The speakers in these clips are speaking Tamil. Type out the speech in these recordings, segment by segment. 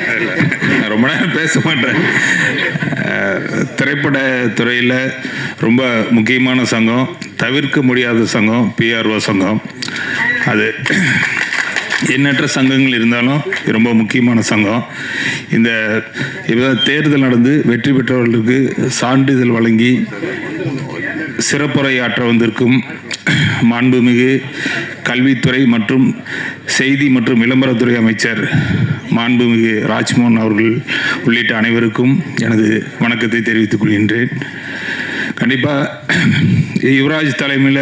நான் ரொம்ப நேரம் பேச மாட்டேன். திரைப்பட துறையில் ரொம்ப முக்கியமான சங்கம், தவிர்க்க முடியாத சங்கம் பிஆர்ஓ சங்கம். அது எண்ணற்ற சங்கங்கள் இருந்தாலும் ரொம்ப முக்கியமான சங்கம். இந்த தேர்தல் நடந்து வெற்றி பெற்றவர்களுக்கு சான்றிதழ் வழங்கி சிறப்புரையாற்ற வந்திருக்கும் மாண்புமிகு கல்வித்துறை மற்றும் செய்தி மற்றும் விளம்பரத்துறை அமைச்சர் மாண்புமிகு ராஜ்மோகன் அவர்கள் உள்ளிட்ட அனைவருக்கும் எனது வணக்கத்தை தெரிவித்துக் கொள்கின்றேன். கண்டிப்பாக யுவராஜ் தலைமையில்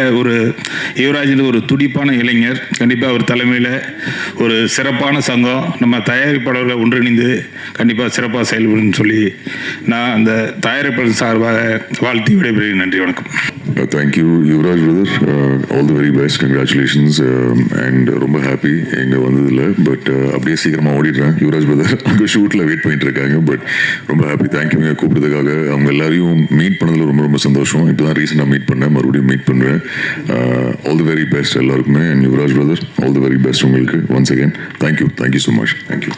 யுவராஜில் ஒரு துடிப்பான இளைஞர். கண்டிப்பாக அவர் தலைமையில் ஒரு சிறப்பான சங்கம், நம்ம தயாரிப்பாளர்களை ஒன்றிணைந்து கண்டிப்பாக சிறப்பாக செயல்படும் சொல்லி நான் அந்த தயாரிப்பாளர் சார்பாக வாழ்த்தி விடைபெறுகிறேன். நன்றி, வணக்கம். Thank you Yuvraj brother, all the very best, congratulations. And ரொம்ப ஹாப்பி எங்கே வந்ததில்ல, பட் அப்படியே சீக்கிரமாக ஓடிடுறேன். யுவராஜ் பிரதர் அங்கே ஷூட்டில் வெயிட் பண்ணிட்டு இருக்காங்க. பட் ரொம்ப ஹாப்பி, தேங்க்யூ இங்கே கூப்பிட்டதுக்காக. அவங்க எல்லாரையும் மீட் பண்ணதில் ரொம்ப ரொம்ப சந்தோஷம். இப்போ தான் ரீசெண்டாக மீட் பண்ணேன், மறுபடியும் மீட் பண்ணுறேன். ஆல் தி வெரி பெஸ்ட் எல்லாருக்குமே. And Yuvraj brother, all the very best உங்களுக்கு. Once again thank you so much. Thank you.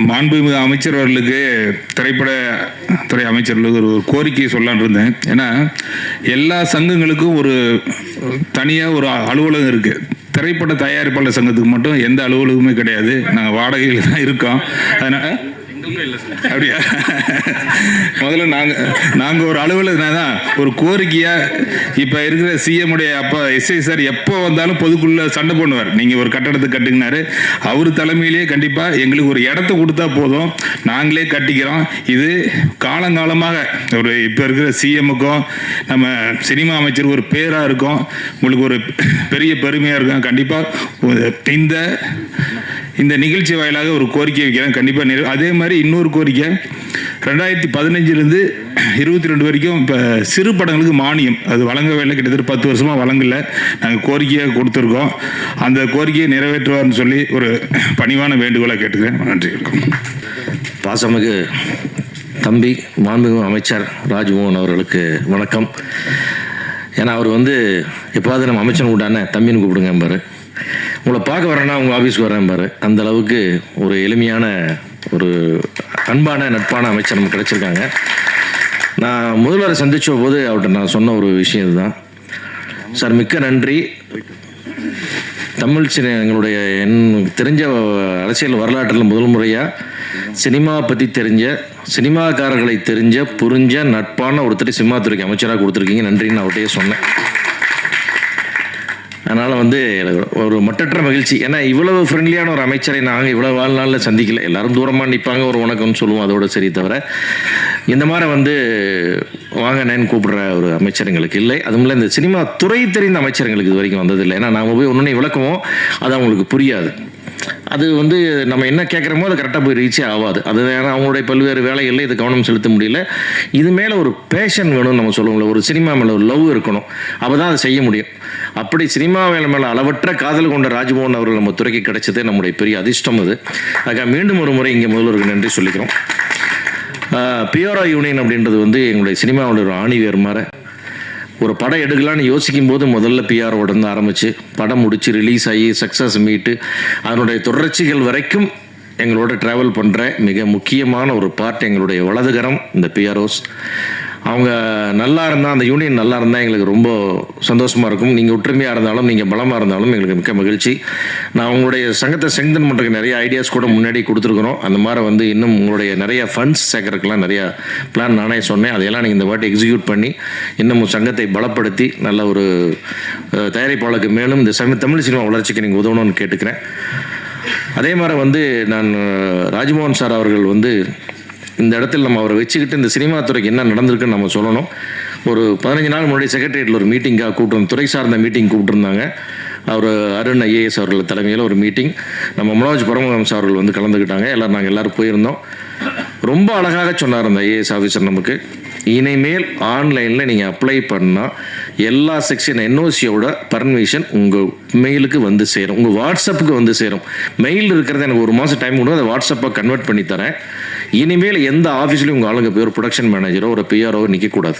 மாண்புமிகு அமைச்சர் அவர்களுக்கு, திரைப்படத்துறை அமைச்சர்களுக்கு ஒரு கோரிக்கையை சொல்லலான்னு இருந்தேன். ஏன்னா எல்லா சங்கங்களுக்கும் ஒரு தனியாக ஒரு அலுவலகம் இருக்குது. திரைப்பட தயாரிப்பாளர் சங்கத்துக்கு மட்டும் எந்த அலுவலகமே கிடையாது. நாங்கள் வாடகையில் தான் இருக்கோம். அதனால் அப்படியா, முதல்ல நாங்கள் ஒரு அலுவலகம் தான் ஒரு கோரிக்கையாக இப்போ இருக்கிற சிஎம் உடைய அப்பா எஸ்ஐ சார் எப்போ வந்தாலும் பொதுக்குள்ள சண்டை பண்ணுவார். நீங்கள் ஒரு கட்டடத்தை கட்டுங்கினாரு, அவர் தலைமையிலேயே கண்டிப்பாக எங்களுக்கு ஒரு இடத்த கொடுத்தா போதும், நாங்களே கட்டிக்கிறோம். இது காலங்காலமாக ஒரு இப்போ இருக்கிற சிஎம்முக்கும் நம்ம சினிமா அமைச்சருக்கு ஒரு பேராக இருக்கும், உங்களுக்கு ஒரு பெரிய பெருமையாக இருக்கும். கண்டிப்பாக இந்த நிகழ்ச்சி வாயிலாக ஒரு கோரிக்கை வைக்கிறேன். கண்டிப்பாக அதே மாதிரி இன்னொரு கோரிக்கை, 2015 22 வரைக்கும் இப்போ சிறு படங்களுக்கு மானியம் அது வழங்கவே இல்லை. கிட்டத்தட்ட 10 வருஷமாக வழங்கலை. நாங்கள் கோரிக்கையாக கொடுத்துருக்கோம். அந்த கோரிக்கையை நிறைவேற்றுவார்னு சொல்லி ஒரு பணிவான வேண்டுகோளை கேட்டுக்கிறேன். நன்றி. பாசமிகு தம்பி மாண்புமிகு அமைச்சர் ராஜ்மோகன் அவர்களுக்கு வணக்கம். ஏன்னா அவர் எப்போது நம்ம அமைச்சர் கூட்டானே தம்பின்னு கூப்பிடுங்க பாரு, உங்களை பார்க்க வரேன்னா உங்கள் ஆஃபீஸ்க்கு வரேன் பாரு. அந்த அளவுக்கு ஒரு எளிமையான ஒரு அன்பான நட்பான அமைச்சர் நமக்கு கிடச்சிருக்காங்க. நான் முதல்வரை சந்தித்த போது அவர்கிட்ட நான் சொன்ன ஒரு விஷயம் இதுதான். சார், மிக்க நன்றி. தமிழ் எங்களுடைய தெரிஞ்ச அரசியல் வரலாற்றில் முதல் முறையாக சினிமா பற்றி தெரிஞ்ச, சினிமாக்காரர்களை புரிஞ்ச நட்பான ஒருத்தர் சினிமாத்துறைக்கு அமைச்சராக கொடுத்துருக்கீங்க. நன்றின்னு அவர்கிட்டயே சொன்னேன். அதனால் ஒரு மட்டற்ற மகிழ்ச்சி. ஏன்னா இவ்வளவு ஃப்ரெண்ட்லியான ஒரு அமைச்சரை நாங்கள் இவ்வளோ வாழ்நாளில் சந்திக்கல. எல்லாரும் தூரமாக நிற்பாங்க, ஒரு வணக்கம்னு சொல்லுவோம், அதோட சரி. தவிர இந்த மாதிரி வாங்கண்ணேன்னு கூப்பிடுற ஒரு அமைச்சர் எங்களுக்கு இல்லை. அதுமில்ல இந்த சினிமா துறை தெரிந்த அமைச்சர்களுக்கு இது வரைக்கும் வந்ததில்லை. ஏன்னா நாம் போய் ஒன்று விளக்குவோம், அது அவங்களுக்கு புரியாது. அது நம்ம என்ன கேட்குறோமோ அது கரெக்டாக போய் ரீச்சே ஆகாது. அது அவங்களுடைய பல்வேறு வேலைகளில் இது கவனம் செலுத்த முடியல. இது மேலே ஒரு பேஷன் வேணும்னு நம்ம சொல்லுவோம்ல, ஒரு சினிமா மேலே ஒரு லவ் இருக்கணும், அப்போ தான் அதை செய்ய முடியும். அப்படி சினிமா மேலே அளவற்ற காதல் கொண்ட ராஜ்மோகன் அவர்கள் நம்ம துறைக்கு கிடைச்சது நம்முடைய பெரிய அதிர்ஷ்டம். அது அதுக்காக மீண்டும் ஒரு முறை இங்கே முதல்வருக்கு நன்றி சொல்லிக்கிறோம். பிஆர்ஓ யூனியன் அப்படின்றது எங்களுடைய சினிமாவோட ஒரு ஆணிவேர் மாதிரி. ஒரு படம் எடுக்கலான்னு யோசிக்கும் போது முதல்ல பிஆர்ஓட இருந்து ஆரம்பித்து படம் முடித்து ரிலீஸ் ஆகி சக்ஸஸ் மீட்டு அதனுடைய தொடர்ச்சிகள் வரைக்கும் எங்களோட ட்ராவல் பண்ணுற மிக முக்கியமான ஒரு பார்ட் எங்களுடைய வலதுகரம் இந்த பிஆர்ஓஸ். அவங்க நல்லா இருந்தால், அந்த யூனியன் நல்லா இருந்தால் எங்களுக்கு ரொம்ப சந்தோஷமாக இருக்கும். நீங்கள் ஒற்றுமையாக இருந்தாலும், நீங்கள் பலமாக இருந்தாலும் எங்களுக்கு மிக்க மகிழ்ச்சி. நான் உங்களுடைய சங்கத்தை ஸ்ட்ரெங்தன் பண்ணுறதுக்கு நிறைய ஐடியாஸ் கூட முன்னாடி கொடுத்துருக்குறோம். அந்த மாதிரி இன்னும் உங்களுடைய நிறைய ஃபண்ட்ஸ் சேர்க்கறதுக்கெலாம் நிறையா பிளான் நானே சொன்னேன். அதையெல்லாம் நீங்கள் இந்த வாட்டி எக்ஸிக்யூட் பண்ணி இன்னும் சங்கத்தை பலப்படுத்தி நல்ல ஒரு தயாரிப்பாளருக்கு மேலும் இந்த தமிழ் சினிமா வளர்ச்சிக்கு நீங்கள் உதவணும்னு கேட்டுக்கிறேன். அதே மாதிரி நான் ராஜ்மோகன் சார் அவர்கள் இந்த இடத்துல நம்ம அவரை வச்சுக்கிட்டு இந்த சினிமா துறைக்கு என்ன நடந்திருக்குன்னு நம்ம சொல்லணும். ஒரு 15 நாள் முன்னாடி செக்ரட்டரியேட்டில் ஒரு மீட்டிங்காக துறை சார்ந்த மீட்டிங் கூப்பிட்டுருந்தாங்க. அவர் அருண் ஐஏஎஸ் அவர்கள் தலைமையில் ஒரு மீட்டிங். நம்ம மனோஜ் பரமஹம்ச அவர்கள் கலந்துக்கிட்டாங்க. நாங்கள் எல்லோரும் போயிருந்தோம். ரொம்ப அழகாக சொன்னார் அந்த ஐஏஎஸ் ஆஃபீஸர் நமக்கு. இனிமேல் ஆன்லைனில் நீங்கள் அப்ளை பண்ணால் எல்லா செக்ஷன் என்ஓசியோட பர்மிஷன் உங்கள் மெயிலுக்கு சேரும், உங்கள் வாட்ஸ்அப்புக்கு சேரும். மெயில் இருக்கிறது எனக்கு 1 மாதம் டைம் கொடுங்க, அதை வாட்ஸ்அப்பாக கன்வெர்ட் பண்ணி தரேன். இனிமேல் எந்த ஆஃபீஸ்லையும் உங்கள் ஆளுங்க போய் ஒரு ப்ரொடக்ஷன் மேனேஜரோ ஒரு பிஆர்ஓ நிற்கக்கூடாது.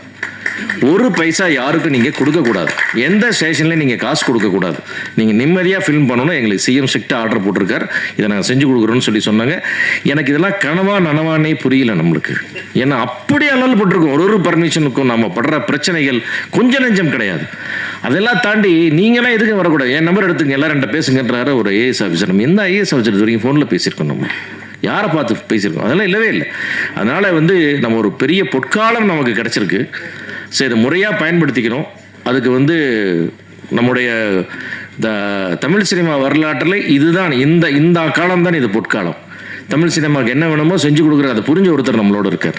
ஒரு பைசா யாருக்கும் நீங்கள் கொடுக்கக்கூடாது. எந்த ஸ்டேஷன்லையும் நீங்கள் காசு கொடுக்கக்கூடாது. நீங்கள் நிம்மதியாக ஃபில்ம் பண்ணணும். எங்களுக்கு சிஎம் ஸ்ட்ரிக்டாக ஆர்டர் போட்டிருக்கார், இதை நாங்கள் செஞ்சு கொடுக்குறோன்னு சொன்னாங்க. எனக்கு இதெல்லாம் கனவா நனவானே புரியல நம்மளுக்கு. ஏன்னா அப்படி அல்லல் போட்டிருக்கோம். ஒரு பர்மிஷனுக்கும் நம்ம படுற பிரச்சனைகள் கொஞ்சம் நெஞ்சம் கிடையாது. அதெல்லாம் தாண்டி நீங்களாம் எதுக்கு வரக்கூடாது, என் நம்பர் எடுத்துங்க, எல்லாரும் என்கிட்ட பேசுங்கன்றாரு ஒரு ஐஏஎஸ் ஆஃபீஸர். நம்ம எந்த ஐஏஎஸ் ஆஃபீஸர் இது வரைக்கும் ஃபோனில் பேசியிருக்கோம், நம்ம யாரை பார்த்து பேசியிருக்கோம்? அதெல்லாம் இல்லவே இல்லை. அதனால் நம்ம ஒரு பெரிய பொற்காலம் நமக்கு கிடச்சிருக்கு. சரி, இதை முறையாக பயன்படுத்திக்கிறோம். அதுக்கு நம்முடைய தமிழ் சினிமா வரலாற்றில் இதுதான் இந்த காலம்தான் இது பொற்காலம். தமிழ் சினிமாவுக்கு என்ன வேணுமோ செஞ்சு கொடுக்குற அதை புரிஞ்ச ஒருத்தர் நம்மளோட இருக்கார்.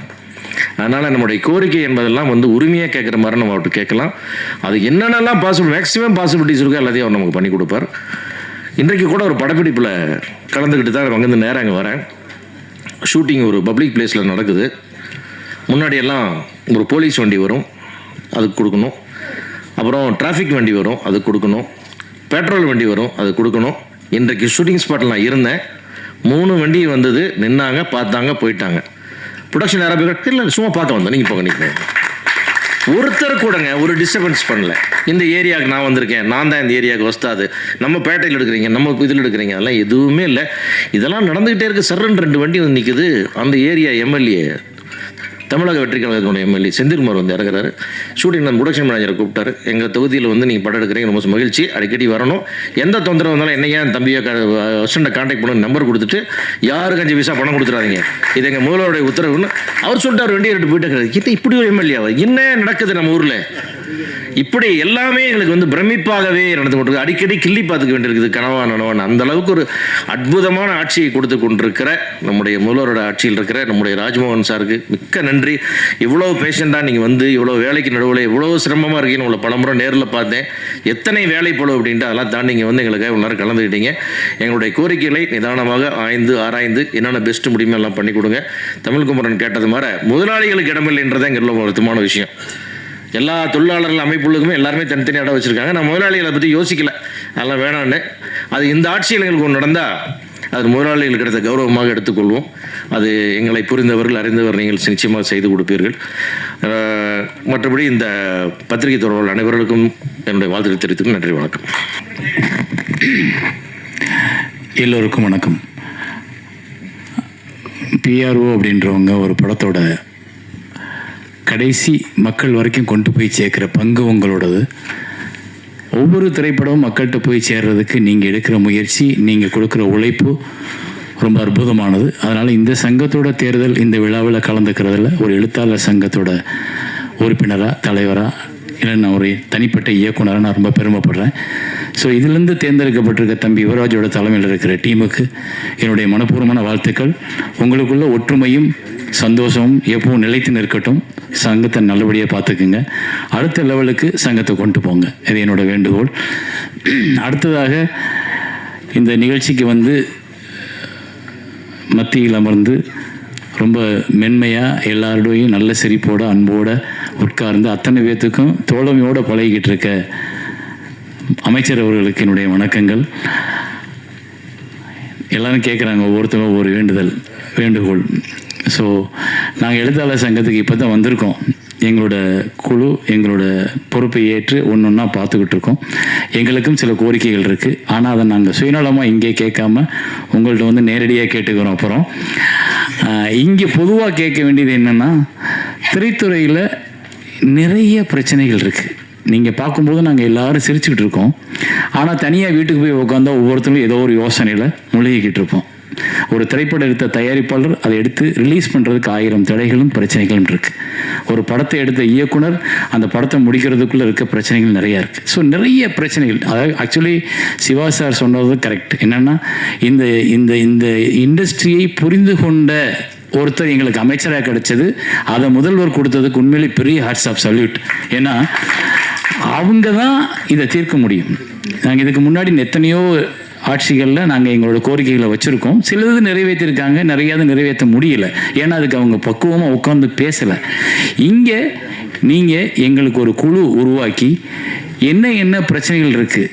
அதனால் நம்முடைய கோரிக்கை என்பதெல்லாம் உரிமையாக கேட்குற மாதிரி நம்ம அவர்கிட்ட கேட்கலாம். அது என்னென்னலாம் மேக்ஸிமம் பாசிபிலிட்டிஸ் இருக்கோ எல்லாத்தையும் அவர் நமக்கு பண்ணி கொடுப்பார். இன்றைக்கு கூட ஒரு படப்பிடிப்பில் கலந்துக்கிட்டு தான் அங்கேருந்து நேரம் அங்கே வரேன். ஷூட்டிங் ஒரு பப்ளிக் பிளேஸில் நடக்குது. முன்னாடியெல்லாம் ஒரு போலீஸ் வண்டி வரும், அதுக்கு கொடுக்கணும். அப்புறம் டிராஃபிக் வண்டி வரும், அதுக்கு கொடுக்கணும். பெட்ரோல் வண்டி வரும், அது கொடுக்கணும். இன்றைக்கு ஷூட்டிங் ஸ்பாட்டில் நான் இருந்தேன். 3 வண்டி வந்தது, நின்னாங்க, பார்த்தாங்க, போயிட்டாங்க. ப்ரொடக்ஷன் யாராவது இல்லை, சும்மா பார்க்க வந்தேன், நீங்கள் போங்க. ஒருத்தர் கூடங்க ஒரு டிஸ்டர்பன்ஸ் பண்ணல. இந்த ஏரியாவுக்கு நான் வந்திருக்கேன், நான் தான் இந்த ஏரியாவுக்கு வஸ்தாது, நம்ம பேட்டையில் எடுக்கிறீங்க, நம்ம இதில் எடுக்கிறீங்க, அதெல்லாம் எதுவுமே இல்லை. இதெல்லாம் நடந்துக்கிட்டே இருக்குது. சர்ன்னு 2 வண்டி நிற்குது. அந்த ஏரியா எம்எல்ஏ, தமிழக வெற்றி கழகத்தினுடைய எம்எல்ஏ செந்தில்குமார் இறங்குறாரு. ஷூட்டிங் நம்ம ப்ரொடக்ஷன் மேனேஜரை கூப்பிட்டாரு. எங்கள் தொகுதியில் நீங்கள் படம் எடுக்கிறீங்க, ரொம்ப மகிழ்ச்சி, அடிக்கடி வரணும், எந்த தொந்தரவு வந்தாலும் என்னையா தம்பியை அசிஸ்டண்ட்டை கான்டாக்ட் பண்ண நம்பர் கொடுத்துட்டு யாருக்கு 5 பைசா பணம் கொடுத்துறாதீங்க, இது எங்கள் முதல்வருடைய உத்தரவுன்னு அவர் சொல்லிட்டார். வண்டி எடுத்து போயிட்டு இது இப்படி ஒரு எம்எல்ஏவா, என்ன நடக்குது நம்ம ஊரில்? இப்படி எல்லாமே எங்களுக்கு பிரமிப்பாகவே நடந்து கொண்டிருக்கு. அடிக்கடி கிள்ளி பார்த்துக்க வேண்டியிருக்குது, கனவா நனவான. அந்த அளவுக்கு ஒரு அற்புதமான ஆட்சியை கொடுத்து கொண்டிருக்கிற நம்முடைய முதல்வரோட ஆட்சியில் இருக்கிற நம்முடைய ராஜ்மோகன் சாருக்கு மிக்க நன்றி. இவ்வளோ பேஷண்டாக நீங்கள் இவ்வளோ வேலைக்கு நடுவில் இவ்வளோ சிரமமாக இருக்கீங்கன்னு உங்களை பலமுறை நேரில் பார்த்தேன். எத்தனை வேலை போலும் அப்படின்ட்டு அதெல்லாம் தாண்டி நீங்கள் எங்களுக்காக இவ்வளோ நேரம் கலந்துக்கிட்டீங்க. எங்களுடைய கோரிக்கைகளை நிதானமாக ஆராய்ந்து என்னென்ன பெஸ்ட்டு முடியுமோ எல்லாம் பண்ணி கொடுங்க. தமிழ்குமரன் கேட்டது மாதிரி முதலாளிகளுக்கு இடமில்லைன்றதான் எங்கள் ரொம்ப வருத்தமான விஷயம். எல்லா தொழிலாளர்கள் அமைப்புகளுக்குமே எல்லாருமே தனித்தனி இடம் வச்சுருக்காங்க. நான் முதலாளிகளை பற்றி யோசிக்கலை, அதெல்லாம் வேணான்னு. அது இந்த ஆட்சியில் எங்களுக்கு ஒன்று நடந்தால் அது முதலாளிகள் கிடைத்த கௌரவமாக எடுத்துக்கொள்வோம். அது எங்களை புரிந்தவர்கள் அறிந்தவர் நீங்கள் நிச்சயமாக செய்து கொடுப்பீர்கள். மற்றபடி இந்த பத்திரிகை தொடர்பாளர் அனைவர்களுக்கும் என்னுடைய வாழ்த்துக்களை தெரிவித்துக்கும் நன்றி, வணக்கம். எல்லோருக்கும் வணக்கம். பிஆர்ஓ அப்படின்றவங்க ஒரு படத்தோட கடைசி மக்கள் வரைக்கும் கொண்டு போய் சேர்க்குற பங்கு உங்களோடது. ஒவ்வொரு திரைப்படமும் மக்கள்கிட்ட போய் சேர்றதுக்கு நீங்கள் எடுக்கிற முயற்சி, நீங்கள் கொடுக்குற உழைப்பு ரொம்ப அற்புதமானது. அதனால் இந்த சங்கத்தோட தேர்தல், இந்த விழாவில் கலந்துக்கிறதுல ஒரு எழுத்தாளர் சங்கத்தோட உறுப்பினராக, தலைவராக, இல்லை நான் ஒரு தனிப்பட்ட இயக்குனராக நான் ரொம்ப பெருமைப்படுறேன். ஸோ இதிலிருந்து தேர்ந்தெடுக்கப்பட்டிருக்க தம்பி யுவராஜோட தலைமையில் இருக்கிற டீமுக்கு என்னுடைய மனப்பூர்வமான வாழ்த்துக்கள். உங்களுக்குள்ள ஒற்றுமையும் சந்தோஷமும் எப்பவும் நிலைத்து நிற்கட்டும். சங்கத்தை நல்லபடியாக பார்த்துக்குங்க. அடுத்த லெவலுக்கு சங்கத்தை கொண்டு போங்க, இது என்னோட வேண்டுகோள். அடுத்ததாக இந்த நிகழ்ச்சிக்கு மத்தியில் அமர்ந்து ரொம்ப மென்மையாக எல்லாரோடையும் நல்ல சிரிப்போடு அன்போடு உட்கார்ந்து அத்தனை பேர்த்துக்கும் தோழமையோடு பழகிக்கிட்டு இருக்க அமைச்சர் அவர்களுக்கு என்னுடைய வணக்கங்கள். எல்லாரும் கேட்குறாங்க, ஒவ்வொருத்தரும் ஒவ்வொரு வேண்டுகோள். ஸோ நாங்கள் எழுத்தாளர் சங்கத்துக்கு இப்போ தான் வந்திருக்கோம். எங்களோட குழு எங்களோட பொறுப்பை ஏற்று ஒன்று ஒன்றா பார்த்துக்கிட்டு இருக்கோம். எங்களுக்கும் சில கோரிக்கைகள் இருக்குது. ஆனால் அதை நாங்கள் சுயநலமாக இங்கே கேட்காம உங்கள்கிட்ட நேரடியாக கேட்டுக்கிறோம். அப்புறம் இங்கே பொதுவாக கேட்க வேண்டியது என்னென்னா, திரைத்துறையில் நிறைய பிரச்சனைகள் இருக்குது. நீங்கள் பார்க்கும்போது நாங்கள் எல்லோரும் சிரிச்சுக்கிட்டு இருக்கோம். ஆனால் தனியாக வீட்டுக்கு போய் உட்காந்தா ஒவ்வொருத்தரும் ஏதோ ஒரு யோசனையில் முழுகிக்கிட்டு இருப்போம். ஒரு திரைப்படம் எடுத்த தயாரிப்பாளர் அதை எடுத்து ரிலீஸ் பண்ணுறதுக்கு 1000 தடைகளும் பிரச்சனைகளும் இருக்குது. ஒரு படத்தை எடுத்த இயக்குனர் அந்த படத்தை முடிக்கிறதுக்குள்ளே இருக்க பிரச்சனைகள் நிறையா இருக்குது. ஸோ நிறைய பிரச்சனைகள். அதாவது ஆக்சுவலி சிவா சார் சொன்னது கரெக்ட். என்னென்னா, இந்த இந்த இந்த இண்டஸ்ட்ரியை புரிந்து கொண்ட ஒருத்தர் எங்களுக்கு அமைச்சராக கிடைச்சது, அதை முதல்வர் கொடுத்ததுக்கு உண்மையிலே பெரிய ஹார்ட்ஸ் ஆஃப் சல்யூட். ஏன்னா அவங்க தான் இதை தீர்க்க முடியும். நாங்கள் இதுக்கு முன்னாடி எத்தனையோ ஆட்சிகளில் நாங்கள் எங்களோட கோரிக்கைகளை வச்சுருக்கோம். சிலது நிறைவேற்றிருக்காங்க, நிறையாவது நிறைவேற்ற முடியல. ஏன்னா அதுக்கு அவங்க பக்குவமாக உட்காந்து பேசலை. இங்கே நீங்கள் எங்களுக்கு ஒரு குழு உருவாக்கி என்ன பிரச்சனைகள் இருக்குது,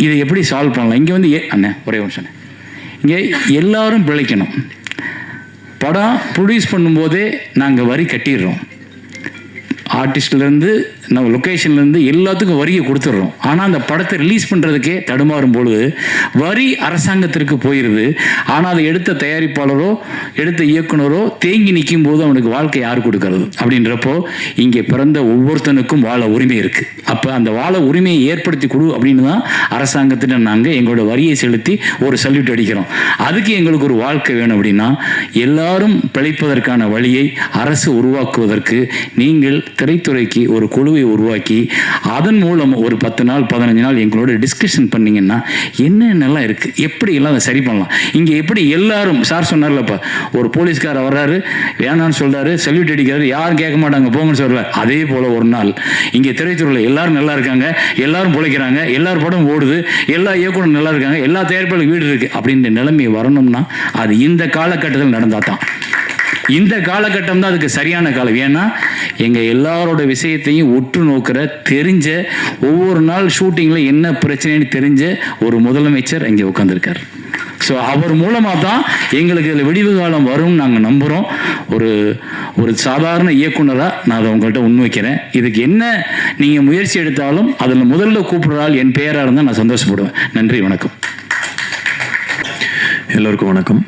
இதை எப்படி சால்வ் பண்ணலாம். இங்கே அண்ணே ஒரே ஒரு சொன்னேன், இங்கே எல்லாரும் பிழைக்கணும். படம் ப்ரொடியூஸ் பண்ணும்போதே நாங்கள் வரி கட்டிடுறோம். ஆர்டிஸ்ட்லேருந்து நம்ம லொக்கேஷன்லேருந்து எல்லாத்துக்கும் வரியை கொடுத்துட்றோம். ஆனால் அந்த படத்தை ரிலீஸ் பண்ணுறதுக்கே தடுமாறும் பொழுது வரி அரசாங்கத்திற்கு போயிடுது. ஆனால் அதை எடுத்த தயாரிப்பாளரோ எடுத்த இயக்குனரோ தேங்கி நிற்கும் போது அவனுக்கு வாழ்க்கை யார் கொடுக்கறது? அப்படின்றப்போ இங்கே பிறந்த ஒவ்வொருத்தனுக்கும் வாழ உரிமை இருக்குது. அப்போ அந்த வாழ உரிமையை ஏற்படுத்தி கொடு அப்படின்னு தான் அரசாங்கத்திட்ட நாங்கள் எங்களோட வரியை செலுத்தி ஒரு சல்யூட் அடிக்கிறோம். அதுக்கு எங்களுக்கு ஒரு வாழ்க்கை வேணும் அப்படின்னா எல்லாரும் பிழைப்பதற்கான வழியை அரசு உருவாக்குவதற்கு நீங்கள் திரைத்துறைக்கு ஒரு குழுவை உருவாக்கி அதன் மூலம் ஒரு 10 நாள் 15 நாள் எங்களோட டிஸ்கஷன் பண்ணிங்கன்னா என்னென்னலாம் இருக்குது, எப்படி எல்லாம் அதை சரி பண்ணலாம். இங்கே எப்படி எல்லாரும் சார் சொன்னார்லப்பா, ஒரு போலீஸ்காரர் வர்றாரு வேணான்னு சொல்கிறாரு, சல்யூட் அடிக்கிறாரு, யாரும் கேட்க மாட்டாங்க போங்கன்னு சொல்கிறார். அதே போல் ஒரு நாள் இங்கே திரைத்துறையில் எல்லாரும் நல்லா இருக்காங்க, எல்லாரும் பிழைக்கிறாங்க, எல்லாரும் படம் ஓடுது, எல்லா இயக்குனரும் நல்லா இருக்காங்க, எல்லா தயாரிப்பாளர்களுக்கு வீடு இருக்குது அப்படின்ற நிலைமை வரணும்னா அது இந்த காலகட்டத்தில் நடந்தால் தான். இந்த காலகட்டம் தான் அதுக்கு சரியான காலம். ஏன்னா எங்கள் எல்லாரோட விஷயத்தையும் உற்று நோக்கிற தெரிஞ்ச ஒவ்வொரு நாள் ஷூட்டிங்கில் என்ன பிரச்சனைன்னு தெரிஞ்ச ஒரு முதலமைச்சர் இங்கே உட்காந்துருக்கார். ஸோ அவர் மூலமாக தான் எங்களுக்கு இதில் விடிவு காலம் வரும்னு நாங்கள் நம்புகிறோம். ஒரு சாதாரண இயக்குனராக நான் அதை உங்கள்கிட்ட முன்வைக்கிறேன். இதுக்கு என்ன நீங்கள் முயற்சி எடுத்தாலும் அதில் முதல்ல கூப்பிடுறாள் என் பெயராக இருந்தால் நான் சந்தோஷப்படுவேன். நன்றி, வணக்கம். எல்லோருக்கும் வணக்கம்.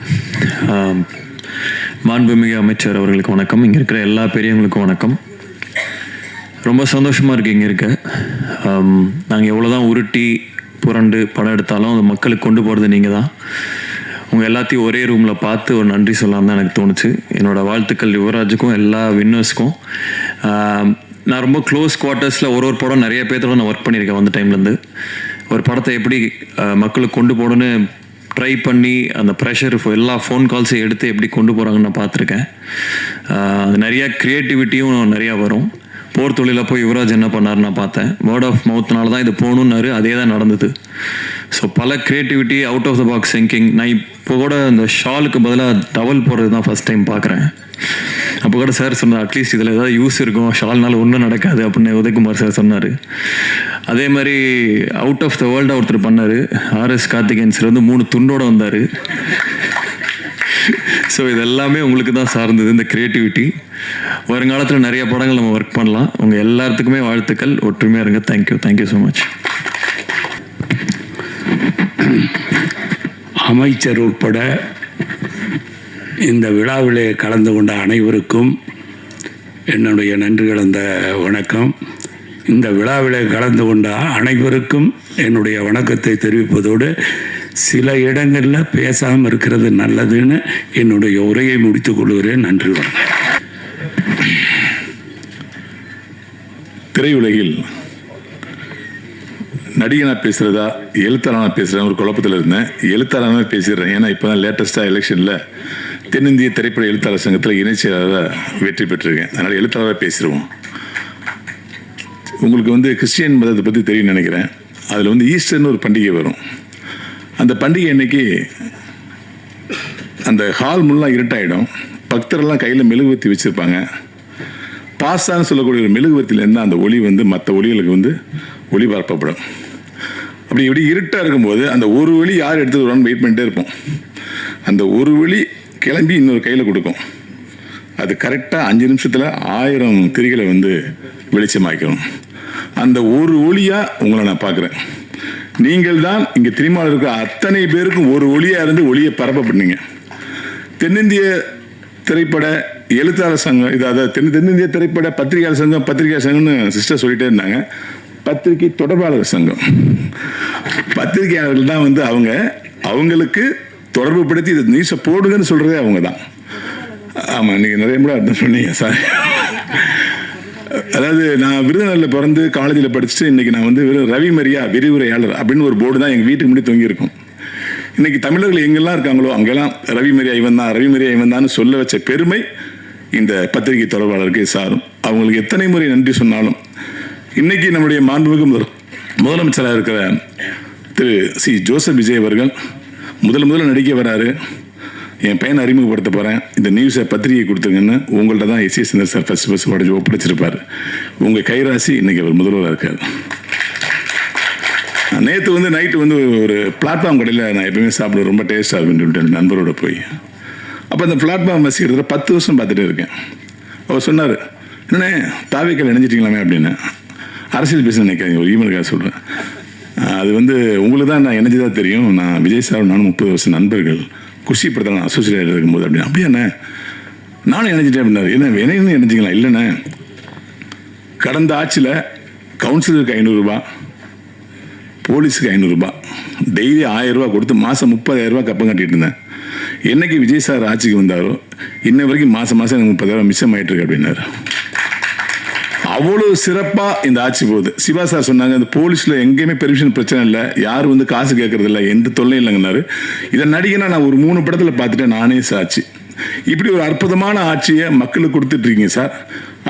மாண்புமிகு அமைச்சர் அவர்களுக்கு வணக்கம். இங்கே இருக்கிற எல்லா பெரியவங்களுக்கும் வணக்கம். ரொம்ப சந்தோஷமாக இருக்குது இங்கே இருக்க. நாங்கள் எவ்வளோ தான் உருட்டி புரண்டு படம் எடுத்தாலும் அது மக்களுக்கு கொண்டு போகிறது நீங்கள் தான். உங்கள் எல்லாத்தையும் ஒரே ரூமில் பார்த்து ஒரு நன்றி சொல்லலாம் தான் எனக்கு தோணுச்சு. என்னோடய வாழ்த்துக்கள் யுவராஜுக்கும் எல்லா வின்னர்ஸ்க்கும். நான் ரொம்ப க்ளோஸ் குவார்ட்டர்ஸில் ஒரு படம் நிறைய பேர்த்தோட நான் ஒர்க் பண்ணியிருக்கேன். வந்த டைம்லேருந்து ஒரு படத்தை எப்படி மக்களுக்கு கொண்டு போகணுன்னு ட்ரை பண்ணி அந்த ப்ரெஷர் எல்லா ஃபோன் கால்ஸையும் எடுத்து எப்படி கொண்டு போகிறாங்கன்னு நான் பார்த்துருக்கேன். அது நிறையா க்ரியேட்டிவிட்டியும் நிறையா வரும். போர் தொழிலில் போய் யுவராஜ் என்ன பண்ணார் நான் பார்த்தேன். வேர்ட் ஆஃப் மவுத்னால தான் இது போகணுன்னாரு, அதே தான் நடந்தது. ஸோ பல creativity, out of the box thinking. நான் இப்போ கூட இந்த ஷாலுக்கு பதிலாக டவல் போடுறது தான் ஃபஸ்ட் டைம் பார்க்குறேன். அப்போ கூட சார் சொன்னார், அட்லீஸ்ட் இதில் ஏதாவது யூஸ் இருக்கும், ஷால்னால ஒன்றும் நடக்காது அப்படின்னு உதயகுமார் சார் சொன்னார். அதே மாதிரி அவுட் ஆஃப் த வேர்ல்டாக ஒருத்தர் பண்ணார். RS கார்த்திகேயன் சார் வந்து 3 துண்டோடு வந்தார். ஸோ இதெல்லாமே உங்களுக்கு தான் சார்ந்தது இந்த க்ரியேட்டிவிட்டி. வருங்காலத்தில் நிறைய படங்கள் நம்ம ஒர்க் பண்ணலாம். உங்கள் எல்லாத்துக்குமே வாழ்த்துக்கள். ஒற்றுமையாக இருங்க. Thank you so much. அமைச்சர் உட்பட இந்த விழாவிலே கலந்து கொண்ட அனைவருக்கும் என்னுடைய நன்றி கலந்த வணக்கம். இந்த விழாவிலே கலந்து கொண்ட அனைவருக்கும் என்னுடைய வணக்கத்தை தெரிவிப்பதோடு சில இடங்களில் பேசாமல் இருக்கிறது நல்லதுன்னு என்னுடைய உரையை முடித்துக் கொள்கிறேன். நன்றி, வணக்கம். திரையுலகில் நடிகனாக பேசுகிறதா எழுத்தாளனாக பேசுகிறேன் ஒரு குழப்பத்தில் இருந்தேன். எழுத்தாளனாக பேசிடுறேன். ஏன்னா இப்போ தான் லேட்டஸ்ட்டாக எலெக்ஷனில் தென்னிந்திய திரைப்பட எழுத்தாளர் சங்கத்தில் இணைச்செயலாளராக வெற்றி பெற்றிருக்கேன். அதனால் எழுத்தாளராக பேசிடுவோம். உங்களுக்கு வந்து கிறிஸ்டியன் மதத்தை பற்றி தெரியும்னு நினைக்கிறேன். அதில் வந்து ஈஸ்டர்னு ஒரு பண்டிகை வரும். அந்த பண்டிகை அன்னைக்கு அந்த ஹால் முல்லாம் இருட்டாயிடும். பக்தரெல்லாம் கையில் மெழுகுவர்த்தி வச்சுருப்பாங்க. பாஸ்தான்னு சொல்லக்கூடிய ஒரு மெழுகுவர்த்தியிலேருந்து அந்த ஒளி வந்து மற்ற ஒளிகளுக்கு வந்து ஒளிபரப்பப்படும். அப்படி இப்படி இருட்டாக இருக்கும்போது அந்த ஒரு ஒளி யார் எடுத்துகிட்டு வரான்னு வெயிட் பண்ணிட்டே இருப்போம். அந்த ஒரு ஒளி கிளம்பி இன்னொரு கையில் கொடுக்கும். அது கரெக்டாக 5 நிமிஷத்தில் 1000 திரிகளை வந்து வெளிச்சமாக்கணும். அந்த ஒரு ஒளியாக உங்களை நான் பார்க்குறேன். நீங்கள் தான் இங்கே திரிமாவில் இருக்கிற அத்தனை பேருக்கும் ஒரு ஒளியாக இருந்து ஒளியை பரப்ப பண்ணீங்க. தென்னிந்திய திரைப்பட எழுத்தாளர் சங்கம், இது அதாவது தென்னிந்திய திரைப்பட பத்திரிகையாளர் சங்கம்னு சிஸ்டர் சொல்லிட்டே இருந்தாங்க. பத்திரிகை தொடர்பாளர் சங்கம், பத்திரிகையாளர்கள் தான் வந்து அவங்களுக்கு தொடர்பு படுத்தி இதை நியூஸை போடுங்கன்னு சொல்கிறதே அவங்க தான். ஆமாம், நீங்கள் நிறைய கூட அர்த்தம் சொன்னீங்க சார். அதாவது நான் விருதுநகரில் பிறந்து காலேஜில் படிச்சுட்டு இன்றைக்கி நான் வந்து ரவி மரியா விரிவுரையாளர் அப்படின்னு ஒரு போர்டு தான் எங்கள் வீட்டுக்கு முன்னாடி தொங்கியிருக்கும். இன்றைக்கி தமிழர்கள் எங்கெல்லாம் இருக்காங்களோ அங்கெல்லாம் ரவி மரியா இவன் தான் சொல்ல வச்ச பெருமை இந்த பத்திரிகை தொடர்பாளருக்கு சாரும். அவங்களுக்கு எத்தனை முறை நன்றி சொன்னாலும் இன்றைக்கி நம்முடைய மாண்புமிகு முதலமைச்சராக இருக்கிற திரு சி ஜோசப் விஜய் அவர்கள் முதல்ல நடிக்க வராரு. என் பையனை அறிமுகப்படுத்த போகிறேன், இந்த நியூஸை பத்திரிகை கொடுத்துருங்கன்னு உங்கள்கிட்ட தான் எஸ் சுந்தர் சார் ஃபஸ்ட் உடஞ்சி ஒப்படைச்சிருப்பார். உங்கள் கைராசி இன்றைக்கி அவர் முதல்வராக இருக்கார். நேற்று வந்து நைட்டு வந்து ஒரு பிளாட்ஃபார்ம் கடையில் நான் எப்பவுமே சாப்பிட ரொம்ப டேஸ்ட்டாக இருக்குன்னு சொல்லிட்டு நண்பரோட போய் அப்போ அந்த பிளாட்ஃபார்ம் வசிக்கிறதுல 10 வருஷம் பார்த்துட்டே இருக்கேன். அவர் சொன்னார், என்னண்ணே தாவேக்கால் இணைஞ்சிட்டிங்களாமே அப்படின்னு. அரசியல் பேச நினைக்காதீங்க, ஒரு ஈமெயிலுக்காக சொல்கிறேன். அது வந்து உங்களுக்கு தான் நான் இணைஞ்சதாக தெரியும். நான் விஜய் சார் நானும் 30 வருஷம் நண்பர்கள். குஷி படத்தில் நான் அசோசியேட் இருக்கும்போது அப்படின்னு. அப்படியாண்ணே நானும் இணைஞ்சிட்டேன் அப்படின்னாரு. என்ன இணைன்னு இணைஞ்சிங்களா? இல்லைண்ணே, கடந்த ஆட்சியில் கவுன்சிலருக்கு 500 ரூபா, போலீஸுக்கு 500 ரூபா, டெய்லி 1000 ரூபா கொடுத்து மாதம் 30,000 ரூபா கப்பம் கட்டிட்டு இருந்தேன். என்னைக்கு விஜய் சார் ஆட்சிக்கு வந்தாரோ இன்ன வரைக்கும் மாதம் எனக்கு 30,000 மிச்சம் ஆகிட்டு இருக்கு அப்படின்னாரு. அவ்வளோ சிறப்பாக இந்த ஆட்சி போகுது. சிவா சார் சொன்னாங்க, இந்த போலீஸில் எங்கேயுமே பெர்மிஷன் பிரச்சனை இல்லை, யாரும் வந்து காசு கேட்கறது இல்லை, எந்த தொல்லையும் இல்லைங்கன்னாரு. இதை நடிகனா நான் ஒரு 3 படத்தில் பார்த்துட்டேன், நானே சாட்சி. இப்படி ஒரு அற்புதமான ஆட்சியை மக்களுக்கு கொடுத்துட்டு இருக்கீங்க சார்.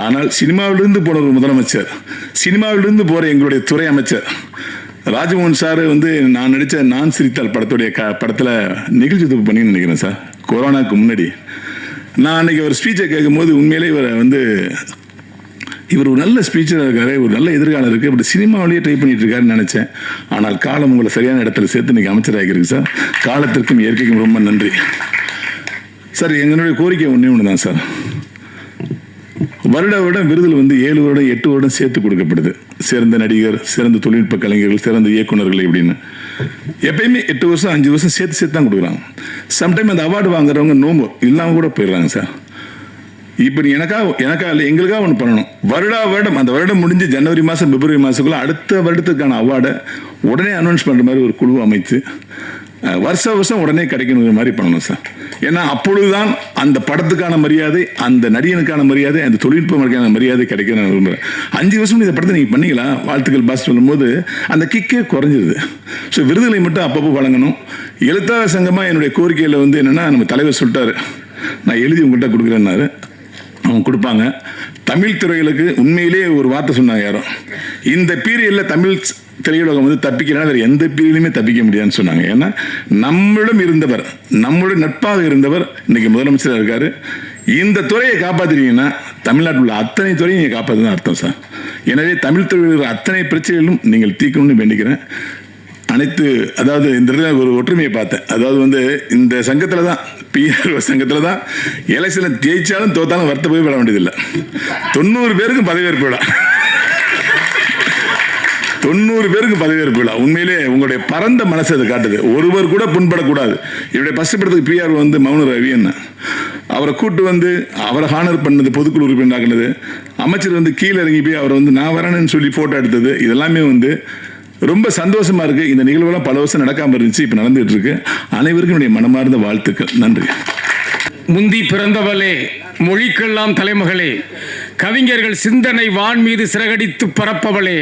ஆனால் சினிமாவிலிருந்து போன ஒரு முதலமைச்சர், சினிமாவிலிருந்து போகிற எங்களுடைய துறை அமைச்சர் ராஜ்மோகன் சார் வந்து நான் நடித்த நான் சிரித்தால் படத்துடைய படத்தில் நிகழ்ச்சி தொகுப்பு பண்ணி நினைக்கிறேன் சார். கொரோனாவுக்கு முன்னாடி நான் அன்றைக்கி ஒரு ஸ்பீச்சை கேட்கும்போது உண்மையிலே இவர் ஒரு நல்ல ஸ்பீச்சராக இருக்காரு, ஒரு நல்ல எதிர்காலம் இருக்குது, இப்படி சினிமாவிலேயே ட்ரை பண்ணிட்டு இருக்காருன்னு நினச்சேன். ஆனால் காலம் உங்களை சரியான இடத்துல சேர்த்து இன்றைக்கி அமைச்சராகிருக்கு சார். காலத்திற்கும் இயற்கைக்கும் ரொம்ப நன்றி சார். எங்களுடைய கோரிக்கை ஒன்று தான் சார். வருடம் விருதில் வந்து 7 வருடம் 8 வருடம் சேர்த்து கொடுக்கப்படுது. சிறந்த நடிகர், சிறந்த தொழில்நுட்ப கலைஞர்கள், சிறந்த இயக்குநர்கள் இப்படின்னு எப்பயுமே 8 வருஷம் 5 வருஷம் சேர்த்து தான் கொடுக்குறாங்க. சம்டைம் அந்த அவார்டு வாங்குறவங்க நோம்பு இல்லாமல் கூட போயிடுறாங்க சார். இப்போ நீ எனக்கா இல்லை, எங்களுக்காக ஒன்று பண்ணணும். வருடம் அந்த வருடம் முடிஞ்சு ஜனவரி மாதம் பிப்ரவரி மாதத்துக்குள்ளே அடுத்த வருடத்துக்கான அவார்டை உடனே அனௌன்ஸ் பண்ணுற மாதிரி ஒரு குழு அமைத்து வருஷம் உடனே கிடைக்கணுங்கிற மாதிரி பண்ணணும் சார். ஏன்னா அப்பொழுதுதான் அந்த படத்துக்கான மரியாதை, அந்த நடிகனுக்கான மரியாதை, அந்த தொழில்நுட்ப மரியாதை கிடைக்க நான் விரும்புகிறேன். 5 வருஷம் இந்த படத்தை நீங்கள் பண்ணீங்களா, வாழ்த்துக்கள் பாஸ் சொல்லும்போது அந்த கிக்கே குறைஞ்சிருது. ஸோ விருதுகளை மட்டும் அப்பப்போ வழங்கணும். எழுத்தாளர் சங்கமாக என்னுடைய கோரிக்கையில் வந்து என்னென்னா, நம்ம தலைவர் சொல்லிட்டாரு, நான் எழுதி உங்கள்கிட்ட கொடுக்குறேன்னாரு. அவங்க கொடுப்பாங்க. தமிழ் துறைகளுக்கு உண்மையிலே ஒரு வார்த்தை சொன்னாங்க யாரும், இந்த பீரியடில் தமிழ் திரையுலகம் வந்து தப்பிக்கிறாங்க, வேறு எந்த பீரியடுமே தப்பிக்க முடியாதுன்னு சொன்னாங்க. ஏன்னா நம்மளிடம் இருந்தவர், நம்மளுடைய நட்பாக இருந்தவர் இன்னைக்கு முதலமைச்சராக இருக்காரு. இந்த துறையை காப்பாற்றுறீங்கன்னா தமிழ்நாட்டில் உள்ள அத்தனை துறையும் நீங்கள் காப்பாற்றுதான் அர்த்தம் சார். எனவே தமிழ் துறையில் அத்தனை பிரச்சனைகளும் நீங்கள் தீர்க்கணும்னு வேண்டிக்கிறேன். அதாவது இந்த இடத்துல ஒரு ஒற்றுமையை பார்த்தேன். அதாவது வந்து இந்த சங்கத்தில் தான், பிஆர்ஓ சங்கத்தில் தான் எலெக்ஷனில் ஜெயிச்சாலும் தோத்தாலும் வருத்த போய் விட வேண்டியதில்லை. 90 பேருக்கு பதவியேற்பு விழா, 90 பேருக்கு பதவியேற்பு விழா. உண்மையிலே உங்களுடைய பரந்த மனசு அதை காட்டுது. ஒருவர் கூட புண்படக்கூடாது. இவருடைய ஃபர்ஸ்ட் படத்துக்கு பிஆர் வந்து மௌன ரவி என்ன, அவரை கூட்டு வந்து அவரை ஹானர் பண்ணது, பொதுக்குழு உறுப்பினராக்குனது, அமைச்சர் வந்து கீழே இறங்கி போய் அவரை வந்து நான் வரேன்னு சொல்லி ஃபோட்டோ எடுத்தது, இதெல்லாமே வந்து ரொம்ப சந்தோஷமா இருக்கு. இந்த நிகழ்வுலாம் பல வருஷம் நடக்காமல் இருந்துச்சு, இப்போ நடந்துட்டு இருக்கு. அனைவருக்கும் என்னுடைய மனமார்ந்த வாழ்த்துக்கள். நன்றி. முந்தி பிறந்தவளே, மொழிக்கெல்லாம் தலைமகளே, கவிஞர்கள் சிந்தனை வான் மீது சிறகடித்து பரப்பவளே,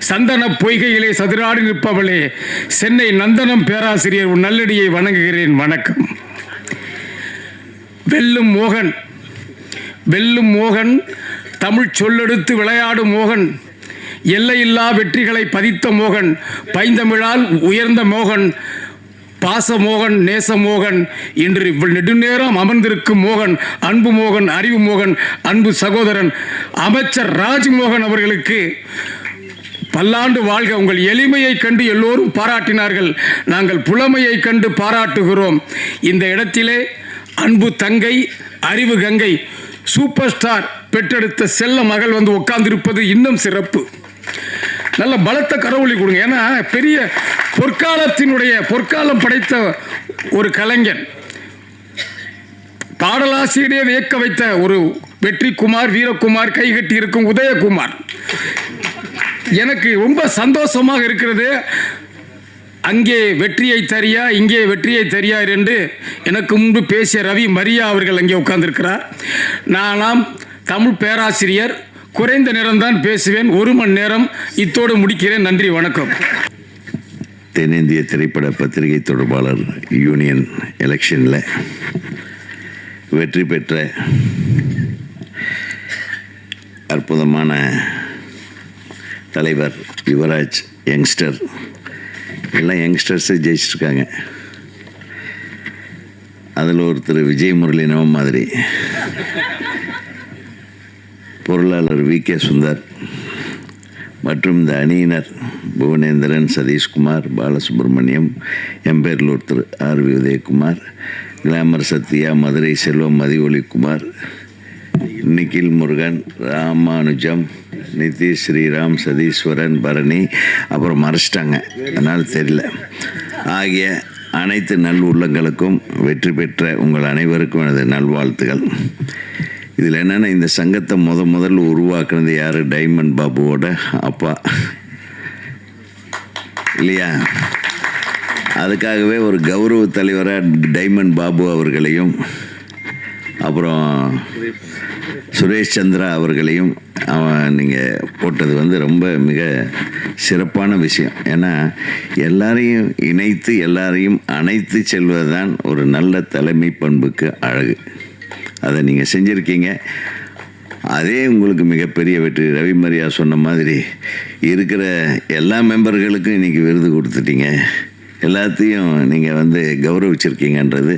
சந்தன பொய்கையிலே சதுராடி நிற்பவளே, சென்னை நந்தனம் பேராசிரியர் உன் நல்லடியை வணங்குகிறேன். வணக்கம். வெல்லும் மோகன், வெல்லும் மோகன், தமிழ் சொல்லெடுத்து விளையாடும் மோகன், எல்லையில்லா வெற்றிகளை பதித்த மோகன், பைந்தமிழால் உயர்ந்த மோகன், பாசமோகன், நேசமோகன், இன்று நெடுநேரம் அமர்ந்திருக்கும் மோகன், அன்பு மோகன், அறிவு மோகன், அன்பு சகோதரன் அமைச்சர் ராஜ்மோகன் அவர்களுக்கு பல்லாண்டு வாழ்க. உங்கள் எளிமையை கண்டு எல்லோரும் பாராட்டினார்கள், நாங்கள் புலமையை கண்டு பாராட்டுகிறோம். இந்த இடத்திலே அன்பு தங்கை, அறிவு கங்கை, சூப்பர் ஸ்டார் பெற்றெடுத்த செல்ல மகள் வந்து உட்கார்ந்திருப்பது இன்னும் சிறப்பு. நல்ல பலத்த கரவொலி கொடுங்க. ஏன்னா பெரிய பொற்காலம் படைத்த ஒரு கலைஞன், பாடலாசிரியரே வியக்க வைத்த ஒரு வெற்றிக்குமார், வீரகுமார், கைகட்டி இருக்கும் உதயகுமார். எனக்கு ரொம்ப சந்தோஷமாக இருக்கிறது. அங்கே வெற்றியை தரியா, இங்கே வெற்றியை தரியார் என்று எனக்கு முன்பு பேசிய ரவி மரியா அவர்கள் அங்கே உட்கார்ந்திருக்கிறார். நானாம் தமிழ் பேராசிரியர், குறைந்த நேரம்தான் பேசுவேன், 1 மணி நேரம், இத்தோடு முடிக்கிறேன். நன்றி, வணக்கம். தென்னிந்திய திரைப்பட பத்திரிகை தொடர்பாளர் யூனியன் எலெக்ஷனில் வெற்றி பெற்ற அற்புதமான தலைவர் யுவராஜ், யங்ஸ்டர், எல்லாம் யங்ஸ்டர்ஸே ஜெயிச்சிருக்காங்க. அதில் ஒருத்தர் விஜய் முரளி நவம் மாதிரி, பொருளாளர் வி.கே. சுந்தர் மற்றும் இந்த அணியினர் புவனேந்திரன், சதீஷ்குமார், பாலசுப்ரமணியம், எம்பேரில் ஒருத்தர் ஆர்.வி. உதயகுமார், கிளாமர் சத்யா, மதுரை செல்வம், மதிவொலிக்குமார், நிகில் முருகன், ராமானுஜம், நிதிஷ், ஸ்ரீராம், சதீஸ்வரன், பரணி, அப்புறம் மறைச்சிட்டாங்க, அதனால் தெரியல, ஆகிய அனைத்து நல் உள்ளங்களுக்கும் வெற்றி பெற்ற உங்கள் அனைவருக்கும் எனது நல்வாழ்த்துகள். இதில் என்னென்னா, இந்த சங்கத்தை முதல்ல உருவாக்குனது யார்? டைமண்ட் பாபுவோட அப்பா இல்லையா? அதுக்காகவே ஒரு கௌரவ தலைவராக டைமண்ட் பாபு அவர்களையும் அப்புறம் சுரேஷ் சந்திரா அவர்களையும் நீங்கள் போட்டது வந்து ரொம்ப மிக சிறப்பான விஷயம். ஏன்னா எல்லாரையும் இணைத்து எல்லாரையும் அணைத்து செல்வது தான் ஒரு நல்ல தலைமை பண்புக்கு அழகு. அதை நீங்கள் செஞ்சுருக்கீங்க. அதே உங்களுக்கு மிகப்பெரிய வெற்றி. ரவி மரியா சொன்ன மாதிரி இருக்கிற எல்லா மெம்பர்களுக்கும் இன்றைக்கி விருது கொடுத்துட்டீங்க, எல்லாத்தையும் நீங்கள் வந்து கௌரவிச்சிருக்கீங்கன்றது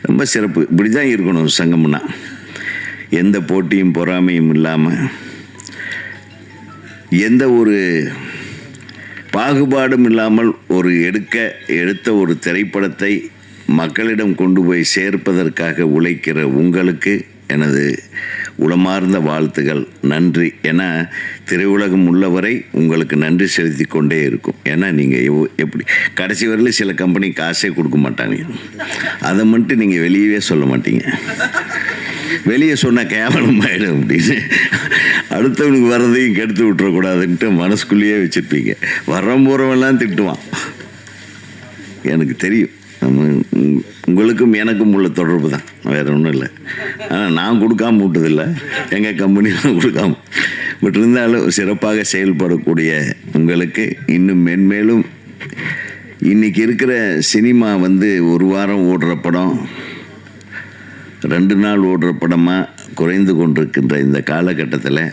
ரொம்ப சிறப்பு. இப்படி தான் இருக்கணும் சங்கம்னா, எந்த போட்டியும் பொறாமையும் இல்லாமல், எந்த ஒரு பாகுபாடும் இல்லாமல் எடுத்த ஒரு திரைப்படத்தை மக்களிடம் கொண்டு போய் சேர்ப்பதற்காக உழைக்கிற உங்களுக்கு எனது உளமார்ந்த வாழ்த்துகள், நன்றி. ஏன்னா திரையுலகம் உள்ளவரை உங்களுக்கு நன்றி செலுத்தி கொண்டே இருக்கும். ஏன்னா நீங்கள் எப்படி கடைசி வரையில் சில கம்பெனி காசே கொடுக்க மாட்டாங்க, அதை மட்டும் நீங்கள் வெளியவே சொல்ல மாட்டீங்க. வெளியே சொன்னால் கேவலம் ஆகிடும் அப்படின்னு அடுத்தவனுக்கு வர்றதையும் கெடுத்து விட்டுறக்கூடாதுன்ட்டு மனசுக்குள்ளேயே வச்சுருப்பீங்க. போகிறவெல்லாம் திட்டுவான், எனக்கு தெரியும். உங்களுக்கும் எனக்கும் உள்ள தொடர்பு தான், வேறு ஒன்றும் இல்லை. ஆனால் நான் கொடுக்காம விட்டதில்லை, எங்கள் கம்பெனிலாம் கொடுக்காம. பட் இருந்தாலும் சிறப்பாக செயல்படக்கூடிய உங்களுக்கு இன்னும் மென்மேலும், இன்றைக்கி இருக்கிற சினிமா வந்து ஒரு வாரம் ஓடுற படம் 2 நாள் ஓடுற படமாக குறைந்து கொண்டிருக்கின்ற இந்த காலகட்டத்தில்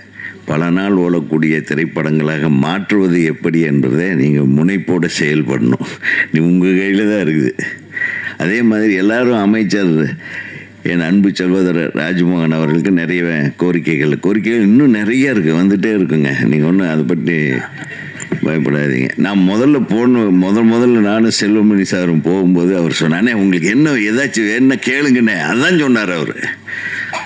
பல நாள் ஓடக்கூடிய திரைப்படங்களாக மாற்றுவது எப்படி என்பதை நீங்கள் முனைப்போடு செயல்படணும். உங்கள் கையில் தான் இருக்குது. அதே மாதிரி எல்லாரும் அமைச்சர் என் அன்பு சகோதரர் ராஜ்மோகன் அவர்களுக்கு நிறைய கோரிக்கைகள் இன்னும் நிறைய இருக்குது, வந்துகிட்டே இருக்குங்க. நீங்கள் ஒன்றும் அதை பற்றி பயப்படாதீங்க. நான் முதல்ல நானும் செல்வமணி சாரும் போகும்போது அவர் சொன்னானே, உங்களுக்கு ஏதாச்சும் என்ன கேளுங்கண்ணே, அதான் சொன்னார் அவர்.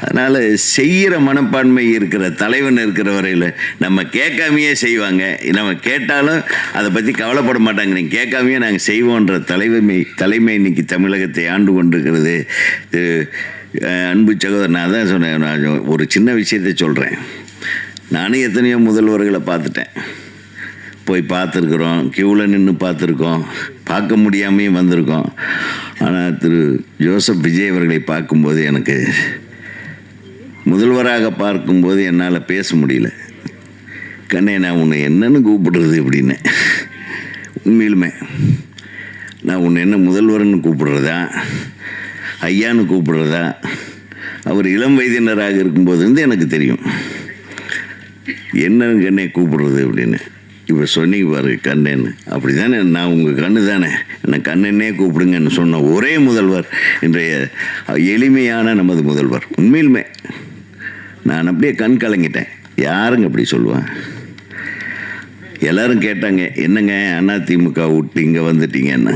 அதனால் செய்கிற மனப்பான்மை இருக்கிற தலைவன் இருக்கிற வரையில் நம்ம கேட்காமையே செய்வாங்க. நம்ம கேட்டாலும் அதை பற்றி கவலைப்பட மாட்டாங்க. நீங்கள் கேட்காமையே நாங்கள் செய்வோன்ற தலைமை இன்னைக்கு தமிழகத்தை ஆண்டு கொண்டிருக்கிறது. அன்பு சகோதரர், நான் தான் சொன்னேன், நான் ஒரு சின்ன விஷயத்தை சொல்கிறேன். நானும் எத்தனையோ முதல்வர்களை பார்த்துட்டேன், போய் பார்த்துருக்குறோம், க்யூவில் நின்று பார்த்துருக்கோம், பார்க்க முடியாமையும் வந்திருக்கோம். ஆனால் திரு ஜோசப் விஜய் அவர்களை பார்க்கும்போது, எனக்கு முதல்வராக பார்க்கும்போது என்னால் பேச முடியல. கண்ணே, நான் உன்னை என்னன்னு கூப்பிடுறது அப்படின்னு. உண்மையிலுமே நான் உன்னை என்ன முதல்வர்னு கூப்பிடுறதா, ஐயான்னு கூப்பிடுறதா? அவர் இளம் வயதினராக இருக்கும்போது வந்து எனக்கு தெரியும் என்னன்னு கண்ணே கூப்பிடுறது அப்படின்னு. இப்போ சொன்னீங்க பாரு கண்ணேன்னு, அப்படி தானே, நான் உங்கள் கண்ணு தானே, என்னை கண்ணனே கூப்பிடுங்கன்னு சொன்ன ஒரே முதல்வர் இன்றைய எளிமையான நமது முதல்வர். உண்மையிலுமே நான் அப்படியே கண் கலங்கிட்டேன். யாருங்க அப்படி சொல்லுவான்? எல்லாரும் கேட்டாங்க, என்னங்க அதிமுக விட்டு இங்கே வந்துட்டீங்கன்னா,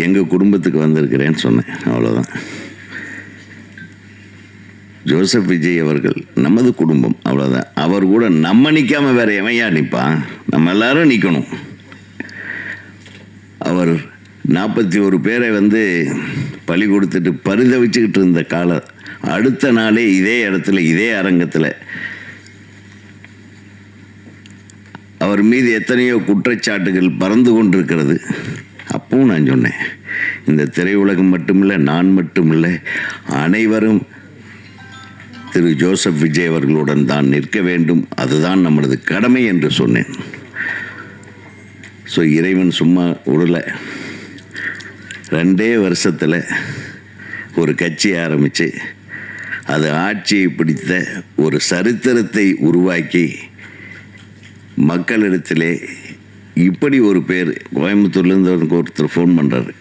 எங்கள் குடும்பத்துக்கு வந்திருக்கிறேன்னு சொன்னேன், அவ்வளோதான். ஜோசப் விஜய் அவர்கள் நமது குடும்பம், அவ்வளோதான். அவர் கூட நம்ம நிற்காம வேற எவையா நிற்பான்? நம்ம எல்லாரும் நிற்கணும். அவர் 41 பேரை வந்து பலி கொடுத்துட்டு பரிதவிச்சுக்கிட்டு இருந்த காலம், அடுத்த நாளே இதே இடத்துல இதே அரங்கத்தில் அவர் மீது எத்தனையோ குற்றச்சாட்டுகள் பறந்து கொண்டிருக்கிறது. அப்பவும் நான் சொன்னேன், இந்த திரையுலகம் மட்டுமில்லை, நான் மட்டுமில்லை, அனைவரும் திரு ஜோசப் விஜய் அவர்களுடன் தான் நிற்க வேண்டும், அதுதான் நம்மளது கடமை என்று சொன்னேன். ஸோ இறைவன் சும்மா விடலை. 2 வருஷத்தில் ஒரு கட்சி ஆரம்பித்து அது ஆட்சியை பிடித்த ஒரு சரித்திரத்தை உருவாக்கி மக்களிடத்திலே இப்படி ஒரு பேர். கோயம்புத்தூர்லேருந்து ஒருத்தர் ஃபோன் பண்ணுறாரு,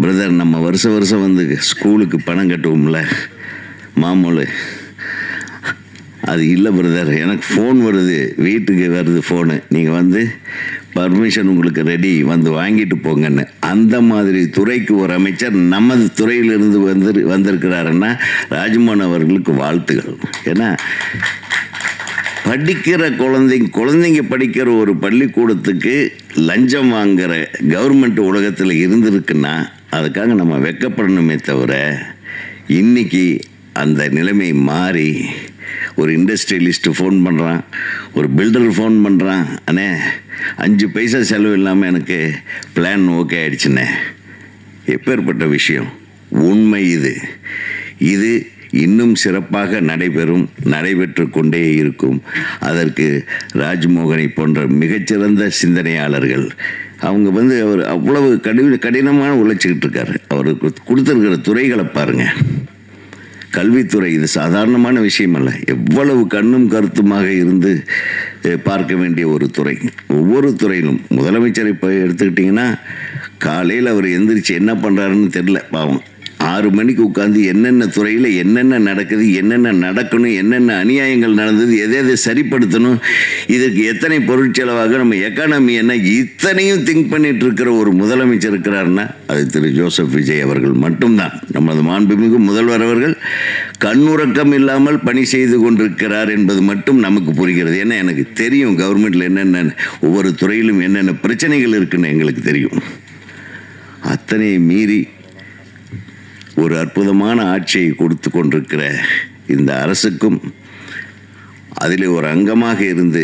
பிரதர் நம்ம வருஷம் வந்து ஸ்கூலுக்கு பணம் கட்டுவோம்ல மாமூல், அது இல்லை பிரதர், எனக்கு ஃபோன் வருது, வீட்டுக்கு வருது ஃபோனு, நீங்கள் வந்து பர்மிஷன் உங்களுக்கு ரெடி, வந்து வாங்கிட்டு போங்கன்னு. அந்த மாதிரி துறைக்கு ஒரு அமைச்சர் நமது துறையிலிருந்து வந்திருக்கிறாருன்னா ராஜ்மோகன் அவர்களுக்கு வாழ்த்துகள். ஏன்னா படிக்கிற குழந்தைங்க படிக்கிற ஒரு பள்ளிக்கூடத்துக்கு லஞ்சம் வாங்குகிற கவர்மெண்ட் உலகத்தில் இருந்திருக்குன்னா அதுக்காக நம்ம வெட்கப்படணுமே தவிர, இன்றைக்கி அந்த நிலைமை மாறி ஒரு இண்டஸ்ட்ரியலிஸ்ட்டு ஃபோன் பண்ணுறான், ஒரு பில்டர் ஃபோன் பண்ணுறான், அண்ணே 5 பைசா செலவு இல்லாமல் எனக்கு பிளான் ஓகே ஆகிடுச்சுண்ணே. எப்பேற்பட்ட விஷயம்! உண்மை இது இன்னும் சிறப்பாக நடைபெற்று கொண்டே இருக்கும். அதற்கு ராஜ்மோகனை போன்ற மிகச்சிறந்த சிந்தனையாளர்கள், அவங்க அவர் அவ்வளவு கடினமான உழைச்சிக்கிட்டு இருக்காரு. அவருக்கு கொடுத்துருக்கிற துறைகளை பாருங்கள். கல்வித்துறை இது சாதாரணமான விஷயம் அல்ல. எவ்வளவு கண்ணும் கருத்துமாக இருந்து பார்க்க வேண்டிய ஒரு துறை. ஒவ்வொரு துறையிலும் முதலமைச்சரை இப்போ எடுத்துக்கிட்டிங்கன்னா, காலையில் அவர் எந்திரிச்சு என்ன பண்ணுறாருன்னு தெரில. பாவம் 6 மணிக்கு உட்காந்து என்னென்ன துறையில் என்னென்ன நடக்குது, என்னென்ன நடக்கணும், என்னென்ன அநியாயங்கள் நடந்தது, எதை சரிப்படுத்தணும், இதுக்கு எத்தனை பொருட்செலவாக நம்ம எக்கானமி என்ன, இத்தனையும் திங்க் பண்ணிட்டு இருக்கிற ஒரு முதலமைச்சர் இருக்கிறாருன்னா அது திரு ஜோசப் விஜய் அவர்கள் மட்டும்தான். நமது மாண்புமிகு முதல்வர் அவர்கள் கண்ணுறக்கம் இல்லாமல் பணி செய்து கொண்டிருக்கிறார் என்பது மட்டும் நமக்கு புரிகிறது. ஏன்னா எனக்கு தெரியும் கவர்மெண்ட்டில் என்னென்ன ஒவ்வொரு துறையிலும் என்னென்ன பிரச்சனைகள் இருக்குன்னு எங்களுக்கு தெரியும். அத்தனை மீறி ஒரு அற்புதமான ஆட்சியை கொடுத்து கொண்டிருக்கிற இந்த அரசுக்கும், அதில் ஒரு அங்கமாக இருந்து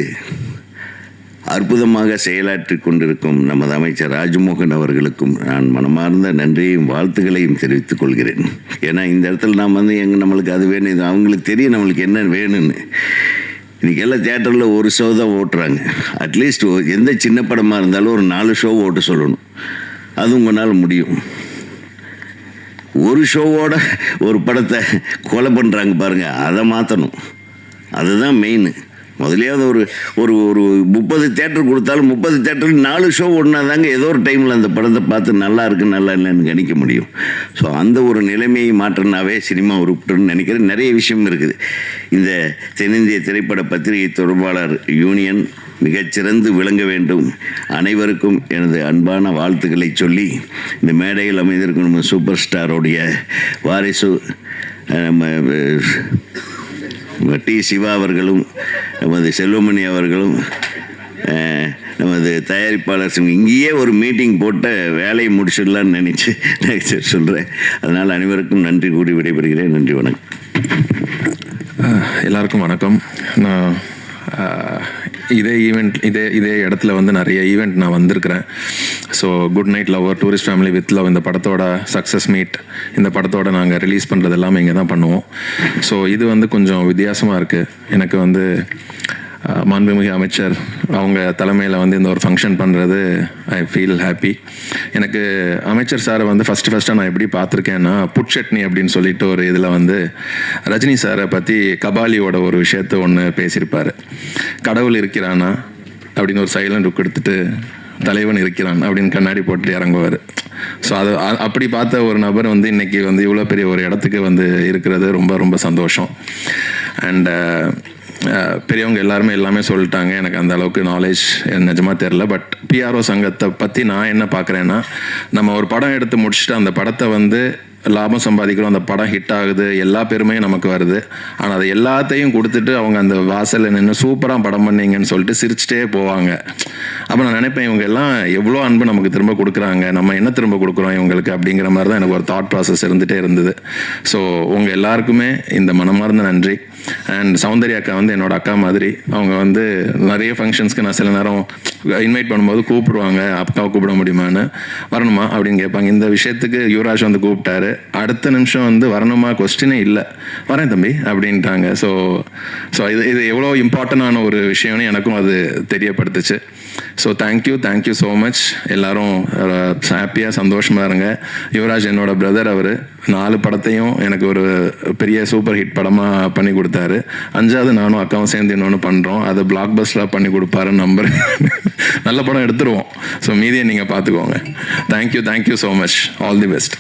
அற்புதமாக செயலாற்றி கொண்டிருக்கும் நமது அமைச்சர் ராஜ்மோகன் அவர்களுக்கும் நான் மனமார்ந்த நன்றியையும் வாழ்த்துக்களையும் தெரிவித்துக் கொள்கிறேன். ஏன்னா இந்த இடத்துல நாம் நம்மளுக்கு அது வேணும், இது அவங்களுக்கு தெரியும் நம்மளுக்கு என்ன வேணும்னு. இன்றைக்கி எல்லாம் தியேட்டரில் ஒரு ஷோ தான் ஓட்டுறாங்க. அட்லீஸ்ட் எந்த சின்ன படமாக இருந்தாலும் ஒரு 4 ஷோ ஓட்ட சொல்லணும். அது உங்களால் முடியும். ஒரு ஷோவோட ஒரு படத்தை கொலை பண்ணுறாங்க பாருங்கள், அதை மாற்றணும். அதுதான் மெயின். முதலையாவது ஒரு 30 தேட்டர் கொடுத்தாலும் 30 தேட்டரில் 4 ஷோ ஓடினா தாங்க ஏதோ ஒரு டைமில் அந்த படத்தை பார்த்து நல்லா இருக்கு நல்லா இல்லைன்னு கணிக்க முடியும். ஸோ அந்த ஒரு நிலைமையை மாற்றினாவே சினிமா உருப்பிட்டுன்னு நினைக்கிறேன். நிறைய விஷயம் இருக்குது. இந்த தென்னிந்திய திரைப்பட பத்திரிகை தொடர்பாளர் யூனியன் மிகச்சிறந்து விளங்க வேண்டும். அனைவருக்கும் எனது அன்பான வாழ்த்துக்களை சொல்லி, இந்த மேடையில் அமைந்திருக்கும் நம்ம சூப்பர் ஸ்டாரோடைய வாரிசு நம்ம டி சிவா அவர்களும், நமது செல்வமணி அவர்களும், நமது தயாரிப்பாளர் இங்கேயே ஒரு மீட்டிங் போட்ட வேலையை முடிச்சிடலான்னு நினச்சி சொல்கிறேன். அதனால் அனைவருக்கும் நன்றி கூறி விடைபெறுகிறேன். நன்றி, வணக்கம். எல்லாருக்கும் வணக்கம். நான் இதே இடத்துல நிறைய ஈவெண்ட் நான் வந்திருக்கிறேன். So Good Night Lover, Tourist Family With Love, இந்த படத்தோட சக்ஸஸ் மீட், இந்த படத்தோட நாங்கள் ரிலீஸ் பண்ணுறது எல்லாமே இங்கே தான் பண்ணுவோம். ஸோ இது கொஞ்சம் வித்தியாசமாக இருக்குது. எனக்கு மாண்புமிகு அமைச்சர் அவங்க தலைமையில் இந்த ஒரு ஃபங்க்ஷன் பண்ணுறது ஐ ஃபீல் ஹாப்பி. எனக்கு அமைச்சர் சாரை ஃபஸ்ட்டாக நான் எப்படி பார்த்துருக்கேன்னா, புட்சட்னி அப்படின்னு சொல்லிட்டு ஒரு இதில் ரஜினி சாரை பற்றி கபாலியோட ஒரு விஷயத்தை ஒன்று பேசியிருப்பார். கடவுள் இருக்கிறானா அப்படின்னு ஒரு சைலண்ட் லுக் எடுத்துட்டு, தலைவன் இருக்கிறான் அப்படின்னு கண்ணாடி போட்டு இறங்குவார். ஸோ அப்படி பார்த்த ஒரு நபர் இன்னைக்கு இவ்வளோ பெரிய ஒரு இடத்துக்கு இருக்கிறது ரொம்ப ரொம்ப சந்தோஷம். அண்ட் பெரியவங்க எல்லாமே சொல்லிட்டாங்க. எனக்கு அந்த அளவுக்கு நாலேஜ் நிஜமாக தெரில. பட் பிஆர்ஓ சங்கத்தை பற்றி நான் என்ன பார்க்குறேன்னா, நம்ம ஒரு படம் எடுத்து முடிச்சுட்டு அந்த படத்தை லாபம் சம்பாதிக்கிறோம், அந்த படம் ஹிட் ஆகுது, எல்லா பெருமையும் நமக்கு வருது. ஆனால் அது எல்லாத்தையும் கொடுத்துட்டு அவங்க அந்த வாசலில் நின்று சூப்பராக படம் பண்ணீங்கன்னு சொல்லிட்டு சிரிச்சிட்டே போவாங்க. அப்போ நான் நினைப்பேன், இவங்க எல்லாம் எவ்வளோ அன்பு நமக்கு திரும்ப கொடுக்குறாங்க, நம்ம என்ன திரும்ப கொடுக்குறோம் இவங்களுக்கு அப்படிங்கிற மாதிரி தான் எனக்கு ஒரு தாட் ப்ராசஸ் இருந்துகிட்டே இருந்தது. ஸோ உங்கள் எல்லாருக்குமே இந்த மனமார்ந்த நன்றி. அண்ட் சௌந்தர்யா அக்கா என்னோட அக்கா மாதிரி. அவங்க நிறைய ஃபங்க்ஷன்ஸ்க்கு நான் சில நேரம் இன்வைட் பண்ணும்போது கூப்பிடுவாங்க, அக்காவை கூப்பிட முடியுமான்னு, வரணுமா அப்படின்னு கேட்பாங்க. இந்த விஷயத்துக்கு யுவராஜ் கூப்பிட்டாரு. அடுத்த நிமிஷம் வரணுமா கொஸ்டினே இல்லை, வரேன் தம்பி அப்படின்ட்டாங்க. ஸோ இது எவ்வளோ இம்பார்ட்டண்டான ஒரு விஷயம்னு எனக்கும் அது தெரியப்படுத்துச்சு. So thank you so much. எல்லோரும் ஹாப்பியாக சந்தோஷமாக இருங்க. யுவராஜ் என்னோட பிரதர். அவர் 4 படத்தையும் எனக்கு ஒரு பெரிய சூப்பர் ஹிட் படமாக பண்ணி கொடுத்தாரு. 5வது நானும் அக்காவும் சேர்ந்து இன்னொன்று பண்ணுறோம். அதை பிளாக் பஸ்டராக பண்ணி கொடுப்பாருன்னு நம்புறேன். நல்ல படம் எடுத்துருவோம். ஸோ மீதியை நீங்கள் பார்த்துக்கோங்க. Thank you so much. All the best.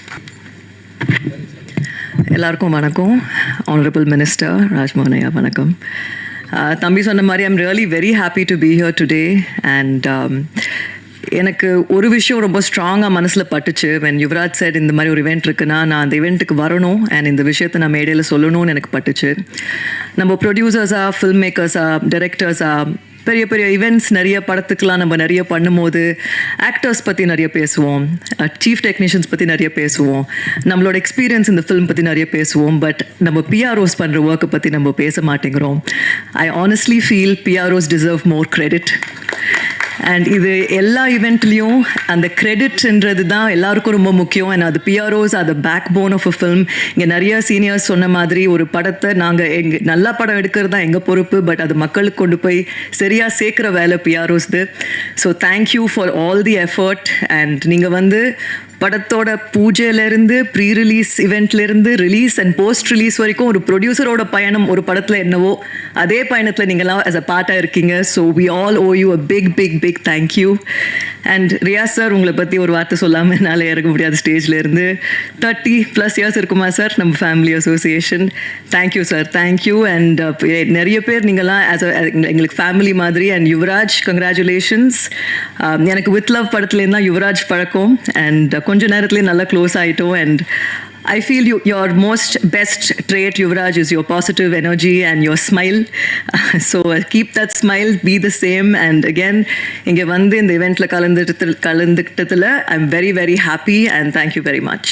எல்லாருக்கும் வணக்கம். ஆனரபிள் மினிஸ்டர் ராஜ்மோகன் ஐயா வணக்கம். தம்பி சொன்ன மாதிரி I'm really very happy to be here today. And எனக்கு ஒரு விஷயம் ரொம்ப ஸ்ட்ராங்காக மனசில் பட்டுச்சு. when யுவராஜ் said இந்த மாதிரி ஒரு இவெண்ட் இருக்குன்னா நான் அந்த இவெண்ட்டுக்கு வரணும் அண்ட் இந்த விஷயத்தை நான் மேடையில் சொல்லணும்னு எனக்கு பட்டுச்சு. நம்ம ப்ரொடியூசர்ஸாக, ஃபில்ம் மேக்கர்ஸாக, டைரக்டர்ஸாக பெரிய பெரிய ஈவெண்ட்ஸ் நிறைய படத்துக்கெலாம் நம்ம நிறைய பண்ணும்போது ஆக்டர்ஸ் பற்றி நிறைய பேசுவோம், சீஃப் டெக்னீஷியன்ஸ் பற்றி நிறைய பேசுவோம், நம்மளோட எக்ஸ்பீரியன்ஸ் இந்த ஃபிலிம் பற்றி நிறைய பேசுவோம். பட் நம்ம பிஆர்ஓஸ் பண்ணுற ஒர்க்கை பற்றி நம்ம பேச மாட்டேங்கிறோம். I honestly feel PROs deserve more credit. And இது எல்லா ஈவெண்ட்லேயும் அந்த கிரெடிட்ன்றது தான் எல்லாருக்கும் ரொம்ப முக்கியம். அண்ட் அது பிஆர்ஓஸ் அது backbone of a film. இங்கே நிறைய சீனியர்ஸ் சொன்ன மாதிரி ஒரு படத்தை நாங்கள் நல்ல படம் எடுக்கிறது தான் எங்கள் பொறுப்பு, பட் அது மக்களுக்கு கொண்டு போய் சரியாக சேர்க்குற வேலை பிஆர்ஓஸ்து. So thank you for all the effort. And நீங்கள் வந்து படத்தோட பூஜையிலேருந்து ப்ரீ ரிலீஸ் இவெண்ட்லேருந்து ரிலீஸ் அண்ட் போஸ்ட் ரிலீஸ் வரைக்கும் ஒரு ப்ரொடியூசரோட பயணம் ஒரு படத்தில் என்னவோ அதே பயணத்தில் நீங்களாம் ஆஸ் அ பார்ட்டாக இருக்கீங்க. So we all owe you a big big big thank you. And Riyaz sir, உங்களை பற்றி ஒரு வார்த்தை சொல்லாமல் என்னால் இறங்க முடியாது ஸ்டேஜ்லேருந்து. 30+ இயர்ஸ் இருக்குமா சார் நம்ம family association. Thank you sir, thank you. And நிறைய பேர் நீங்களாம் ஆஸ் எங்களுக்கு ஃபேமிலி மாதிரி. And Yuvraj, congratulations. எனக்கு வித் லவ் படத்துலேருந்து தான் யுவராஜ் பழக்கம். அண்ட் கொஞ்ச நேரத்துலேயே நல்லா க்ளோஸ் ஆகிட்டோம். And I feel your most best trait, Yuvraj, is your positive energy and your smile. So keep that smile, be the same. And again, inge vandu in the event la kalandukittadhula I'm very very happy and thank you very much.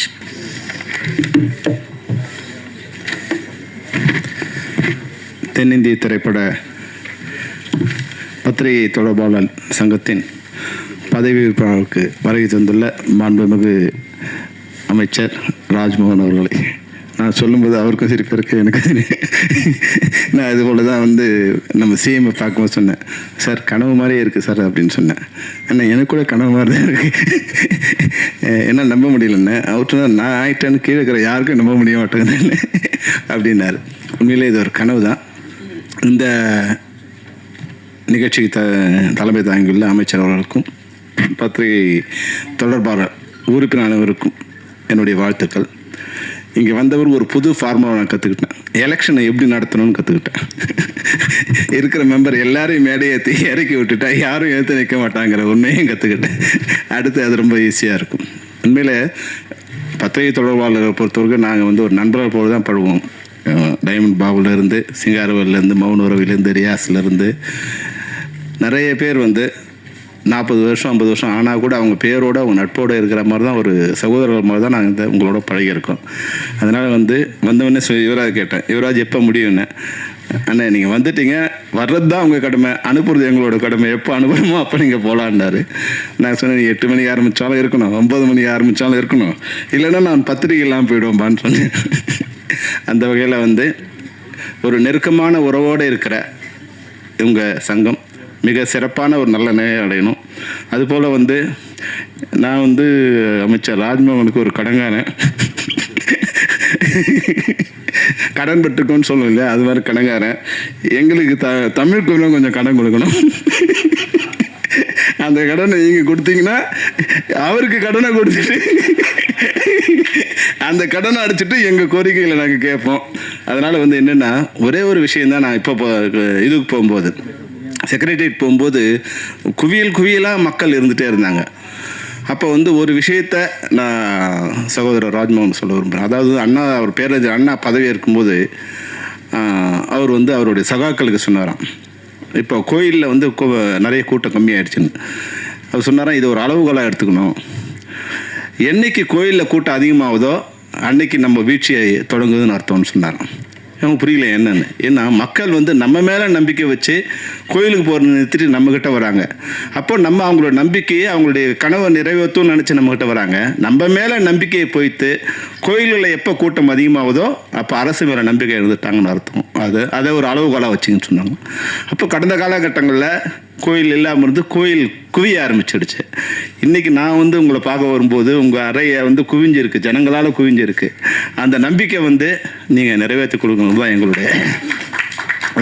தென்னிந்திய திரைப்பட பத்திரிகை தொடர்பாளர் சங்கத்தின் பதவி விற்பனருக்கு வருகை தந்துள்ள மாண்புமிகு அமைச்சர் ராஜ்மோகன் அவர்களை நான் சொல்லும்போது அவருக்கும் சிரிப்பு இருக்குது, எனக்கு நான் இது போல் தான் வந்து நம்ம சிஎம்ஐ பார்க்கும்போது சொன்னேன், சார் கனவு மாதிரியே இருக்குது சார் அப்படின்னு சொன்னேன். ஆனால் எனக்கு கூட கனவு மாதிரி தான் இருக்குது, என்ன நம்ப முடியலன்னு. அவர்கிட்ட தான் நான் ஆகிட்டேன்னு கீழே இருக்கிற யாருக்கும் நம்ப முடிய மாட்டேங்குதுன்னு அப்படின்னாரு. உண்மையிலே இது ஒரு கனவு தான். இந்த நிகழ்ச்சிக்கு தலைமை தாங்கியுள்ள அமைச்சர் அவர்களுக்கும் பத்திரிகை தொடர்பாளர் உறுப்பினர் அனைவருக்கும் என்னுடைய வாழ்த்துக்கள். இங்கே வந்தவர் ஒரு புது ஃபார்முலா நான் கற்றுக்கிட்டேன். எலெக்ஷனை எப்படி நடத்தணும்னு கற்றுக்கிட்டேன். இருக்கிற மெம்பர் எல்லாரையும் மேடையை இறக்கி விட்டுட்டா யாரும் ஏற்று நிற்க மாட்டாங்கிற உண்மையும் கற்றுக்கிட்டேன். அடுத்து அது ரொம்ப ஈஸியாக இருக்கும். உண்மையில் பத்திரிகை தொடர்பாளரை பொறுத்தவரைக்கும் நாங்கள் வந்து ஒரு நண்பர்கள் போல தான் பழகுவோம். டைமண்ட் பாபுலேருந்து, சிங்காரவேலேருந்து, மௌன உறவிலேருந்து, ரியாஸ்லேருந்து நிறைய பேர் வந்து 40 வருஷம் 50 வருஷம் ஆனால் கூட அவங்க பேரோடு அவங்க நட்போடு இருக்கிற மாதிரி தான், ஒரு சகோதரர்கள் மாதிரி தான் நாங்கள் உங்களோட பழகியிருக்கோம். அதனால் வந்தவொடனே யுவராஜ் கேட்டேன், யுவராஜ் எப்போ முடியும்னு. அண்ணா நீங்கள் வந்துட்டீங்க, வர்றது தான் உங்கள் கடமை, அனுப்புறது எங்களோட கடமை, எப்போ அனுப்புறமோ அப்போ நீங்கள் போகலான்னாரு. நான் சொன்னேன், 8 மணிக்கு ஆரம்பித்தாலும் இருக்கணும், 9 மணிக்கு ஆரம்பித்தாலும் இருக்கணும், இல்லைன்னா நான் பத்திரிகைலாம் போயிடுவோம்பான்னு சொன்னேன். அந்த வகையில் வந்து ஒரு நெருக்கமான உறவோடு இருக்கிற உங்கள் சங்கம் மிக சிறப்பான ஒரு நல்ல நிலையை அடையணும். அதுபோல் வந்து நான் வந்து அமைச்சர் ராஜ்மோகனுக்கு ஒரு கடங்காரன், கடன் பெற்றுக்கோன்னு சொல்லணும் இல்லையா, அது மாதிரி கடங்காரன். எங்களுக்கு தமிழுக்கு கொஞ்சம் கடன் கொடுக்கணும். அந்த கடனை நீங்கள் கொடுத்தீங்கன்னா அவருக்கு கடனை கொடுத்துட்டு அந்த கடனை அடிச்சுட்டு எங்கள் கோரிக்கைகளை நாங்கள் கேட்போம். அதனால் வந்து என்னென்னா ஒரே ஒரு விஷயந்தான், நான் இப்போ இதுக்கு போகும்போது செக்ரட்டரியேட் போகும்போது குவியலாக மக்கள் இருந்துகிட்டே இருந்தாங்க. அப்போ வந்து ஒரு விஷயத்த நான் சகோதரர் ராஜ்மோகன் சொல்ல விரும்புகிறேன். அதாவது அண்ணா, அவர் பேரறிஞர் அண்ணா பதவி இருக்கும்போது அவர் வந்து அவருடைய சகாக்களுக்கு சொன்னாராம், இப்போ கோயிலில் வந்து நிறைய கூட்டம் கம்மியாயிடுச்சுன்னு. அவர் சொன்னாராம், இது ஒரு அளவுகோலாக எடுத்துக்கணும், என்றைக்கு கோயிலில் கூட்டம் அதிகமாகுதோ அன்னைக்கு நம்ம வீழ்ச்சியை தொடங்குதுன்னு அர்த்தம்னு சொன்னாராம். எனக்கு புரியல என்னன்னு. ஏன்னா மக்கள் வந்து நம்ம மேலே நம்பிக்கை வச்சு கோயிலுக்கு போகிற நிறுத்திட்டு நம்மக்கிட்ட வராங்க. அப்போ நம்ம அவங்களோட நம்பிக்கையை, அவங்களுடைய கனவை நிறைவேற்றும்னு நினச்சி நம்மக்கிட்ட வராங்க. நம்ம மேலே நம்பிக்கையை போய்த்து கோயில்களில் எப்போ கூட்டம் அதிகமாகுதோ அப்போ அரசு மேலே நம்பிக்கை இருந்துட்டாங்கன்னு அர்த்தம். அதை ஒரு அளவுகோலாக வச்சுங்கன்னு சொன்னாங்க. அப்போ கடந்த காலகட்டங்களில் கோயில் இல்லாமல் இருந்து கோயில் குவிய ஆரம்பிச்சிடுச்சு. இன்றைக்கி நான் வந்து உங்களை பார்க்க வரும்போது உங்கள் அறையை வந்து குவிஞ்சிருக்கு, ஜனங்களால் குவிஞ்சிருக்கு. அந்த நம்பிக்கை வந்து நீங்கள் நிறைவேற்றி கொடுக்கணும் தான் எங்களுடைய.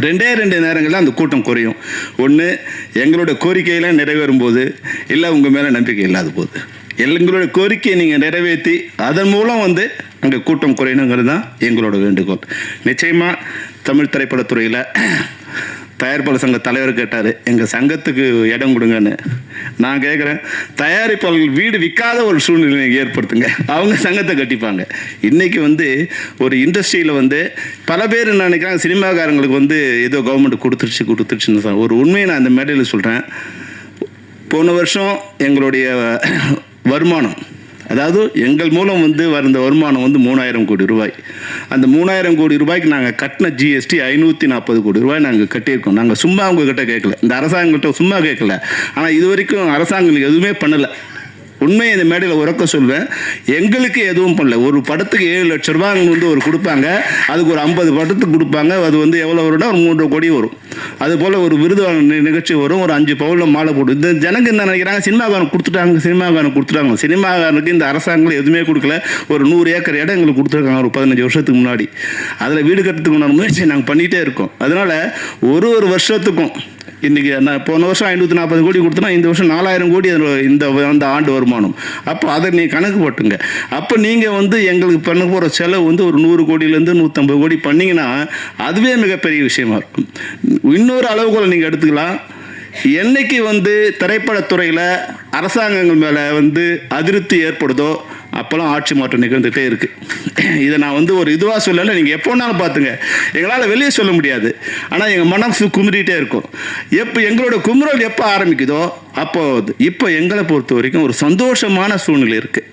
2 நேரங்களில் அந்த கூட்டம் குறையும். ஒன்று எங்களோட கோரிக்கையெல்லாம் நிறைவேறும் போது, இல்லை உங்கள் மேலே நம்பிக்கை இல்லாத போது. எங்களோட கோரிக்கையை நீங்கள் நிறைவேற்றி அதன் மூலம் வந்து அங்கே கூட்டம் குறையணுங்கிறது தான் எங்களோட வேண்டுகோள். நிச்சயமாக தமிழ் திரைப்படத்துறையில் தயாரிப்பாளர் சங்க தலைவர் கேட்டார், எங்கள் சங்கத்துக்கு இடம் கொடுங்கன்னு. நான் கேட்குறேன், தயாரிப்பாளர்கள் வீடு விற்காத ஒரு சூழ்நிலை ஏற்படுத்துங்க, அவங்க சங்கத்தை கட்டிப்பாங்க. இன்றைக்கி வந்து ஒரு இண்டஸ்ட்ரியில் வந்து பல பேர் என்ன நினைக்கிறாங்க, சினிமாக்காரங்களுக்கு வந்து ஏதோ கவர்மெண்ட் கொடுத்துருச்சுன்னு தான். ஒரு உண்மையை நான் இந்த மேடையில் சொல்கிறேன். போன வருஷம் எங்களுடைய வருமானம், அதாவது எங்கள் மூலம் வந்து வந்த வருமானம் வந்து 3000 கோடி ரூபாய். அந்த 3000 கோடி ரூபாய்க்கு நாங்கள் கட்டின ஜிஎஸ்டி 540 கோடி ரூபாய் நாங்கள் கட்டியிருக்கோம். நாங்கள் சும்மா உங்ககிட்ட கேட்கல, இந்த அரசாங்கக்கிட்ட சும்மா கேட்கல. ஆனால் இது வரைக்கும் அரசாங்கம் எதுவுமே பண்ணலை. உண்மையை இந்த மேடையில் உறக்க சொல்வேன், எங்களுக்கு எதுவும் பண்ணல. ஒரு படத்துக்கு 7 லட்சம் ரூபா வந்து ஒரு கொடுப்பாங்க, அதுக்கு ஒரு 50 படத்துக்கு கொடுப்பாங்க. அது வந்து எவ்வளோ வரும்னா ஒரு 3 கோடி வரும். அதுபோல் ஒரு விருது நிகழ்ச்சி வரும், ஒரு 5 பவுனில் மாலை போடும். இந்த ஜனங்க என்ன நினைக்கிறாங்க, சினிமாக்காரன் கொடுத்துட்டாங்க. சினிமாக்காரனுக்கு இந்த அரசாங்கம் எதுவுமே கொடுக்கல. ஒரு 100 ஏக்கர் இடம் எங்களுக்கு கொடுத்துருக்காங்க ஒரு 15 வருஷத்துக்கு முன்னாடி. அதில் வீடு கட்டுறதுக்கு முயற்சி நாங்கள் பண்ணிகிட்டே இருக்கோம். அதனால் ஒரு வருஷத்துக்கும் இன்றைக்கி நான் போன வருஷம் 540 கோடி கொடுத்தோன்னா இந்த வருஷம் 4000 கோடி அந்த ஆண்டு வருமானம். அப்போ அதை நீங்கள் கணக்கு போட்டுங்க. அப்போ நீங்கள் வந்து எங்களுக்கு பண்ண போகிற செலவு வந்து ஒரு 100 கோடியிலேருந்து 150 கோடி பண்ணிங்கன்னா அதுவே மிகப்பெரிய விஷயமா இருக்கும். இன்னொரு அளவுகோல் நீங்கள் எடுத்துக்கலாம். என்னைக்கு வந்து திரைப்படத்துறையில் அரசாங்கங்கள் மேலே வந்து அதிருப்தி ஏற்படுதோ அப்போல்லாம் ஆட்சி மாற்றம் நிகழ்ந்துகிட்டே இருக்குது. இதை நான் வந்து ஒரு இதுவாக சொல்லலை, நீங்கள் எப்போனாலும் பார்த்துங்க. எங்களால் வெளியே சொல்ல முடியாது, ஆனால் எங்கள் மனசு குமுறிட்டே இருக்கும். எங்களோட குமுறல் எப்போ ஆரம்பிக்குதோ இப்போ எங்களை பொறுத்த வரைக்கும் ஒரு சந்தோஷமான சூழ்நிலை இருக்குது.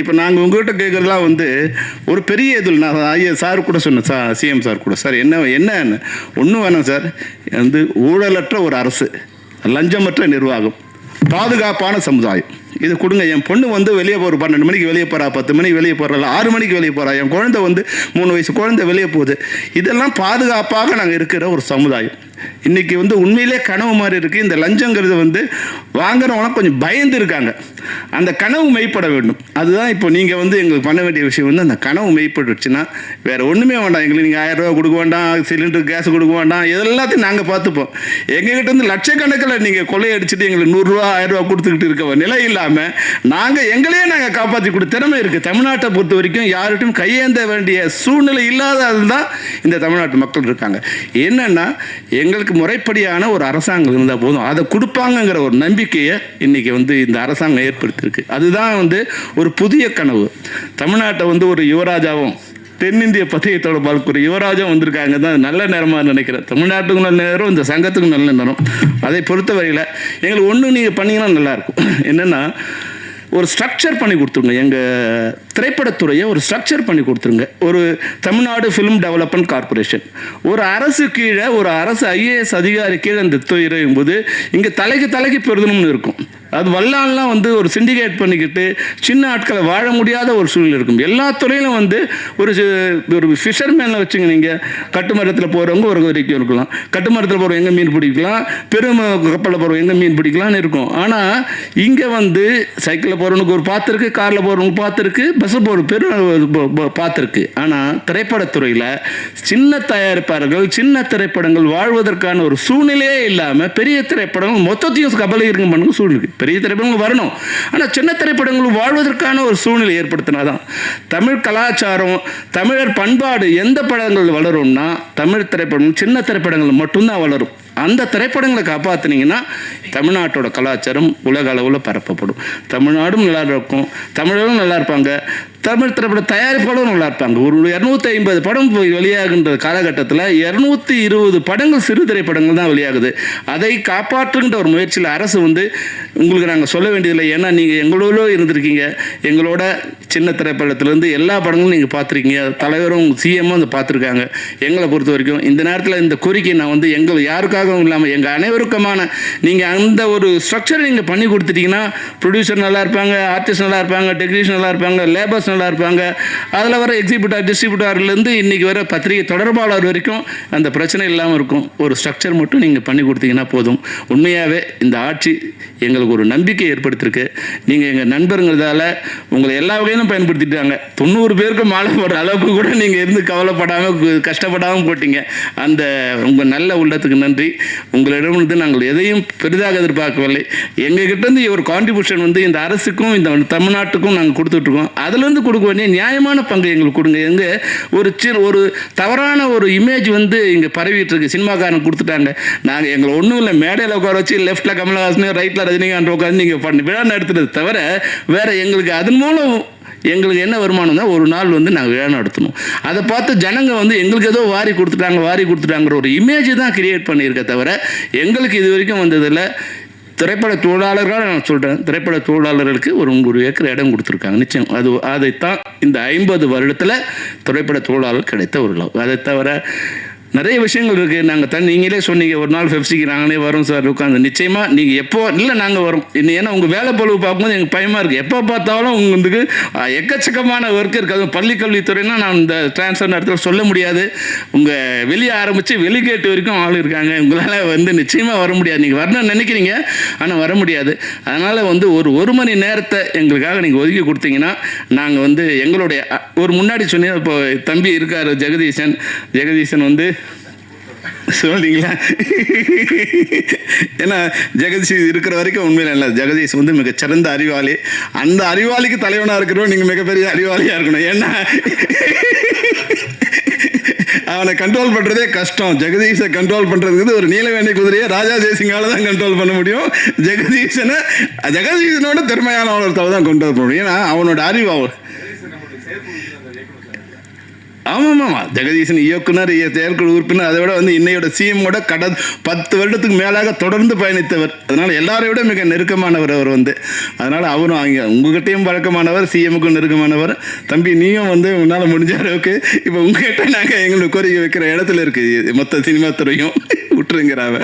இப்போ நாங்கள் உங்கள்கிட்ட கேட்குறதுலாம் வந்து ஒரு பெரிய இதில் நான் சார் கூட சொன்னேன், சிஎம் சார் கூட, சார் என்ன ஒன்றும் வேணாம் சார், வந்து ஊழலற்ற ஒரு அரசு, லஞ்சமற்ற நிர்வாகம், பாதுகாப்பான சமுதாயம், இது கொடுங்க. என் பொண்ணு வந்து வெளியே போகிற 12 மணிக்கு வெளியே போகிறா, 10 மணிக்கு வெளியே போகிறா, 6 மணிக்கு வெளியே போகிறா, என் குழந்தை வந்து 3 வயசு குழந்தை வெளியே போகுது. இதெல்லாம் பாதுகாப்பாக நாங்கள் இருக்கிற ஒரு சமுதாயம். இன்றைக்கி வந்து உண்மையிலே கனவு மாதிரி இருக்குது. இந்த லஞ்சங்கிறது வந்து வாங்குறவங்களாம் கொஞ்சம் பயந்து இருக்காங்க. அந்த கனவு மெய்ப்பட வேண்டும். அதுதான் இப்போ நீங்கள் வந்து எங்களுக்கு பண்ண வேண்டிய விஷயம் வந்து அந்த கனவு மெய்ப்பட்டுச்சுன்னா வேறு ஒன்றுமே வேண்டாம். எங்களுக்கு நீங்கள் 1000 ரூபா கொடுக்க வேண்டாம், சிலிண்டர் கேஸ் கொடுக்க வேண்டாம், இதெல்லாத்தையும் நாங்கள் பார்த்துப்போம். எங்ககிட்ட வந்து லட்சக்கணக்கில் நீங்கள் கொள்ளையடிச்சிட்டு எங்களுக்கு 100 ரூபா 1000 ரூபா கொடுத்துக்கிட்டு இருக்க நிலை இல்லாமல் நாங்கள் காப்பாற்றி கொடுத்த திறமை இருக்குது. தமிழ்நாட்டை பொறுத்த வரைக்கும் யார்கிட்டையும் கையேந்த வேண்டிய சூழ்நிலை இல்லாதது தான் இந்த தமிழ்நாட்டு மக்கள் இருக்காங்க. என்னென்னா எங்களுக்கு முறைப்படியான ஒரு அரசாங்கம் இருந்தால் போதும், அதை கொடுப்பாங்கங்கிற ஒரு நம்பிக்கையை இன்றைக்கி வந்து இந்த அரசாங்கம் ஏற்படுத்தியிருக்கு. அதுதான் வந்து ஒரு புதிய கனவு. தமிழ்நாட்டை வந்து ஒரு யுவராஜாவும் தென்னிந்திய பத்திரிகைத்தோட பால்குறை யுவராஜம் வந்திருக்காங்க தான் நல்ல நேரமாக நினைக்கிறேன். தமிழ்நாட்டுக்கும் நல்ல நேரம், இந்த சங்கத்துக்கும் நல்ல நேரம். அதை பொறுத்தவரையில் எங்களுக்கு ஒன்று நீங்கள் பண்ணிங்கன்னா நல்லாயிருக்கும். என்னென்னா ஒரு ஸ்ட்ரக்சர் பண்ணி கொடுத்துருங்க, எங்கள் திரைப்படத்துறையை ஒரு ஸ்ட்ரக்சர் பண்ணி கொடுத்துருங்க. ஒரு தமிழ்நாடு ஃபிலிம் டெவலப்மெண்ட் கார்பரேஷன், ஒரு அரசு கீழே ஒரு அரசு IAS அதிகாரி கீழே இந்த துறை போது இங்கே தலைக்கு பெருதணும்னு இருக்கும். அது வல்லான்லாம் வந்து ஒரு சிண்டிகேட் பண்ணிக்கிட்டு சின்ன ஆட்களை வாழ முடியாத ஒரு சூழ்நிலை இருக்கும். எல்லா துறையிலும் வந்து ஒரு ஃபிஷர்மேனில் வச்சுங்க, நீங்கள் கட்டுமரத்தில் போகிறவங்க ஒரு வரைக்கும் இருக்கலாம், கட்டுமரத்தில் போகிறவங்க எங்கே மீன் பிடிக்கலாம், பெரும் கப்பலில் போகிறவங்க எங்கே மீன் பிடிக்கலான்னு இருக்கும். ஆனால் இங்கே வந்து சைக்கிளில் போகிறவனுக்கு ஒரு பார்த்துருக்கு, காரில் போகிறவங்க பார்த்துருக்கு, பஸ்ஸில் போகிற பெரும் பார்த்துருக்கு. ஆனால் திரைப்படத்துறையில் சின்ன தயாரிப்பாளர்கள் சின்ன திரைப்படங்கள் வாழ்வதற்கான ஒரு சூழ்நிலையே இல்லாமல் பெரிய திரைப்படங்கள் மொத்தத்தையும் கபலை இருக்க பண்ணுங்க சூழ்நிலை. பெரிய திரைப்படங்கள் வரணும், ஆனால் சின்ன திரைப்படங்கள் வாழ்வதற்கான ஒரு சூழ்நிலை ஏற்படுத்தினாதான் தமிழ் கலாச்சாரம், தமிழர் பண்பாடு எந்த படங்கள் வளரும்னா தமிழ் திரைப்படங்கள் சின்ன திரைப்படங்கள் மட்டும்தான் வளரும். அந்த திரைப்படங்களை காப்பாற்றினீங்கன்னா தமிழ்நாட்டோட கலாச்சாரம் உலக அளவில் பரப்பப்படும். தமிழ்நாடும் நல்லா இருக்கும், தமிழரும் நல்லா இருப்பாங்க, தமிழ் திரைப்பட தயாரிப்பாளரும் நல்லா இருப்பாங்க. ஒரு 250 படம் வெளியாகின்ற காலகட்டத்தில் 220 படங்கள் சிறு திரைப்படங்கள் தான் வெளியாகுது. அதை காப்பாற்றுகின்ற ஒரு முயற்சியில் அரசு வந்து உங்களுக்கு நாங்கள் சொல்ல வேண்டியதில்லை. ஏன்னா நீங்கள் எங்களோட இருந்திருக்கீங்க, எங்களோட சின்ன திரைப்படத்துலேருந்து எல்லா படங்களும் நீங்கள் பார்த்துருக்கீங்க, தலைவரும் சிஎம்மும் வந்து பார்த்துருக்காங்க. எங்களை பொறுத்த வரைக்கும் இந்த நேரத்தில் இந்த கோரிக்கை நான் வந்து எங்கள் யாருக்காகவும் இல்லாமல் எங்கள் அனைவருக்குமான நீங்கள் அந்த ஒரு ஸ்ட்ரக்சரை நீங்கள் பண்ணி கொடுத்துட்டீங்கன்னா ப்ரொடியூசர் நல்லா இருப்பாங்க, ஆர்டிஸ்ட் நல்லா இருப்பாங்க, டெக்னீஷியன் நல்லா இருப்பாங்க, லேபர்ஸ் நல்லா இருப்பாங்க. அதில் வர எக்ஸிபியூட்டர் டிஸ்ட்ரிபியூட்டர்லேருந்து இன்றைக்கி வர பத்திரிகை தொடர்பாளர் வரைக்கும் அந்த பிரச்சனை இல்லாமல் இருக்கும். ஒரு ஸ்ட்ரக்சர் மட்டும் நீங்கள் பண்ணி கொடுத்தீங்கன்னா போதும். உண்மையாகவே இந்த ஆட்சி எங்களுக்கு ஒரு நம்பிக்கை ஏற்படுத்தியிருக்கு. நீங்கள் எங்கள் நண்பருங்கிறதால உங்களை எல்லா வகையிலும் மில்லியனும் பயன்படுத்திட்டாங்க. 90 பேருக்கு மாலை போடுற அளவுக்கு கூட நீங்கள் இருந்து கவலைப்படாமல் கஷ்டப்படாமல் போட்டீங்க. அந்த உங்கள் நல்ல உள்ளத்துக்கு நன்றி. உங்களிடமிருந்து நாங்கள் எதையும் பெரிதாக எதிர்பார்க்கவில்லை. எங்ககிட்டேருந்து ஒரு கான்ட்ரிபியூஷன் வந்து இந்த அரசுக்கும் இந்த தமிழ்நாட்டுக்கும் நாங்கள் கொடுத்துட்ருக்கோம். அதுலேருந்து கொடுக்க வேண்டிய நியாயமான பங்கு எங்களுக்கு கொடுங்க. ஒரு தவறான ஒரு இமேஜ் வந்து இங்கே பரவிட்டு இருக்கு. சினிமாக்காரன் கொடுத்துட்டாங்க, நாங்கள் எங்களை ஒன்றும் இல்லை, மேடையில் உட்கார வச்சு லெஃப்டில் கமலஹாசன் ரைட்டில் ரஜினிகாந்த் உட்காந்து நீங்கள் பண்ணி விழா நடத்துறது தவிர வேறு எங்களுக்கு அதன் மூலம் எங்களுக்கு என்ன வருமானம் தான் ஒரு நாள் வந்து நாங்கள் விழா நடத்தணும். அதை பார்த்து ஜனங்க வந்து எங்களுக்கு ஏதோ வாரி கொடுத்துட்டாங்கிற ஒரு இமேஜ் தான் கிரியேட் பண்ணியிருக்க தவிர எங்களுக்கு இது வரைக்கும் வந்ததில்லை. திரைப்பட தொழிலாளர்களாக நான் சொல்கிறேன், திரைப்பட தொழிலாளர்களுக்கு ஒரு 100 ஏக்கர் இடம் கொடுத்துருக்காங்க. நிச்சயம் அதைத்தான் இந்த 50 வருடத்தில் திரைப்பட தொழிலாளர் கிடைத்த ஒரு லாபம். அதை தவிர நிறைய விஷயங்கள் இருக்குது. நாங்கள் நீங்களே சொன்னீங்க ஒரு நாள் பெப்சிக்கு நாங்களே வரோம் சார் உட்காந்து. நிச்சயமாக நீங்கள் எப்போ இல்லை நாங்கள் வரோம். ஏன்னா உங்கள் வேலை பழுவு பார்க்கும்போது எனக்கு பயமாக இருக்குது. எப்போ பார்த்தாலும் உங்களுக்கு எக்கச்சக்கமான ஒர்க் இருக்குது. அதுவும் பள்ளிக்கல்வித்துறைனா நான் இந்த ட்ரான்ஸ்ஃபர் இடத்துல சொல்ல முடியாது. உங்கள் வெளியே ஆரம்பித்து வெளிகேட்டு வரைக்கும் ஆள் இருக்காங்க. உங்களால் வந்து நிச்சயமாக வர முடியாது. நீங்கள் வரணும்னு நினைக்கிறீங்க, ஆனால் வர முடியாது. அதனால் வந்து ஒரு மணி நேரத்தை எங்களுக்காக நீங்கள் ஒதுக்கி கொடுத்தீங்கன்னா நாங்கள் வந்து எங்களுடைய ஒரு முன்னாடி சொன்னீங்க, இப்போ தம்பி இருக்கார் ஜெகதீசன் வந்து சொல்றீங்களா? ஏன்னா ஜெகதீஷ் இருக்கிற வரைக்கும் உண்மையில இல்லை. ஜெகதீஷ் வந்து மிகச்சிறந்த அறிவாளி. அந்த அறிவாளிக்கு தலைவனாக இருக்கிறோம். நீங்கள் மிகப்பெரிய அறிவாளியாக இருக்கணும். ஏன்னா அவனை கண்ட்ரோல் பண்ணுறதே கஷ்டம். ஜெகதீஷை கண்ட்ரோல் பண்ணுறதுக்கு ஒரு நீலவேணி குதிரையை ராஜா ஜெயசிங்கால தான் கண்ட்ரோல் பண்ண முடியும். ஜெகதீஷனோட திறமையான ஒருத்தவரை தான் கண்ட்ரோல் பண்ண முடியும். ஏன்னா அவனோட அறிவு அவர். ஆமாம், ஜெகதீசன் இயக்குனர், செயற்குழு உறுப்பினர், அதை விட வந்து இன்னையோட சிஎம்மோட 10 வருடத்துக்கு மேலாக தொடர்ந்து பயணித்தவர். அதனால் எல்லாரை விட மிக நெருக்கமானவர் அவர் வந்து. அதனால் அவரும் அங்கே உங்ககிட்டையும் பழக்கமானவர், சிஎம்முக்கும் நெருக்கமானவர். தம்பி நீயும் வந்து உன்னால் முடிஞ்ச அளவுக்கு இப்போ உங்ககிட்ட நாங்கள் எங்களுக்கு கோரிக்கை வைக்கிற இடத்துல இருக்குது மொத்த சினிமா துறையும் விட்டுருங்கிறாவ.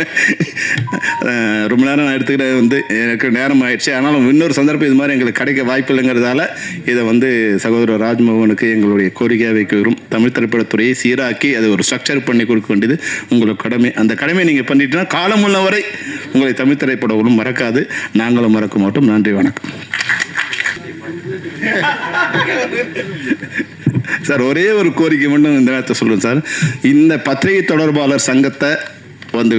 ரொம்ப நேரம் நான் எடுத்துக்கிட்ட வந்து எனக்கு நேரம் ஆயிடுச்சு. ஆனாலும் இன்னொரு சந்தர்ப்பம் இது மாதிரி எங்களுக்கு கிடைக்க வாய்ப்பு இல்லைங்கிறதால இதை வந்து சகோதரர் ராஜ்மோகனுக்கு எங்களுடைய கோரிக்கையாக வைக்க வரும். தமிழ் திரைப்படத்துறையை சீராக்கி அதை ஒரு ஸ்ட்ரக்சர் பண்ணி கொடுக்க வேண்டியது உங்களுக்கு கடமை. அந்த கடமையை நீங்கள் பண்ணிட்டீங்கன்னா காலம் உள்ள வரை உங்களை தமிழ் திரைப்படம் மறக்காது, நாங்களும் மறக்க மாட்டோம். நன்றி, வணக்கம். சார் ஒரே ஒரு கோரிக்கை மட்டும் இந்த நேரத்தை சொல்லுங்கள் சார். இந்த பத்திரிகை தொடர்பாளர் சங்கத்தை வந்து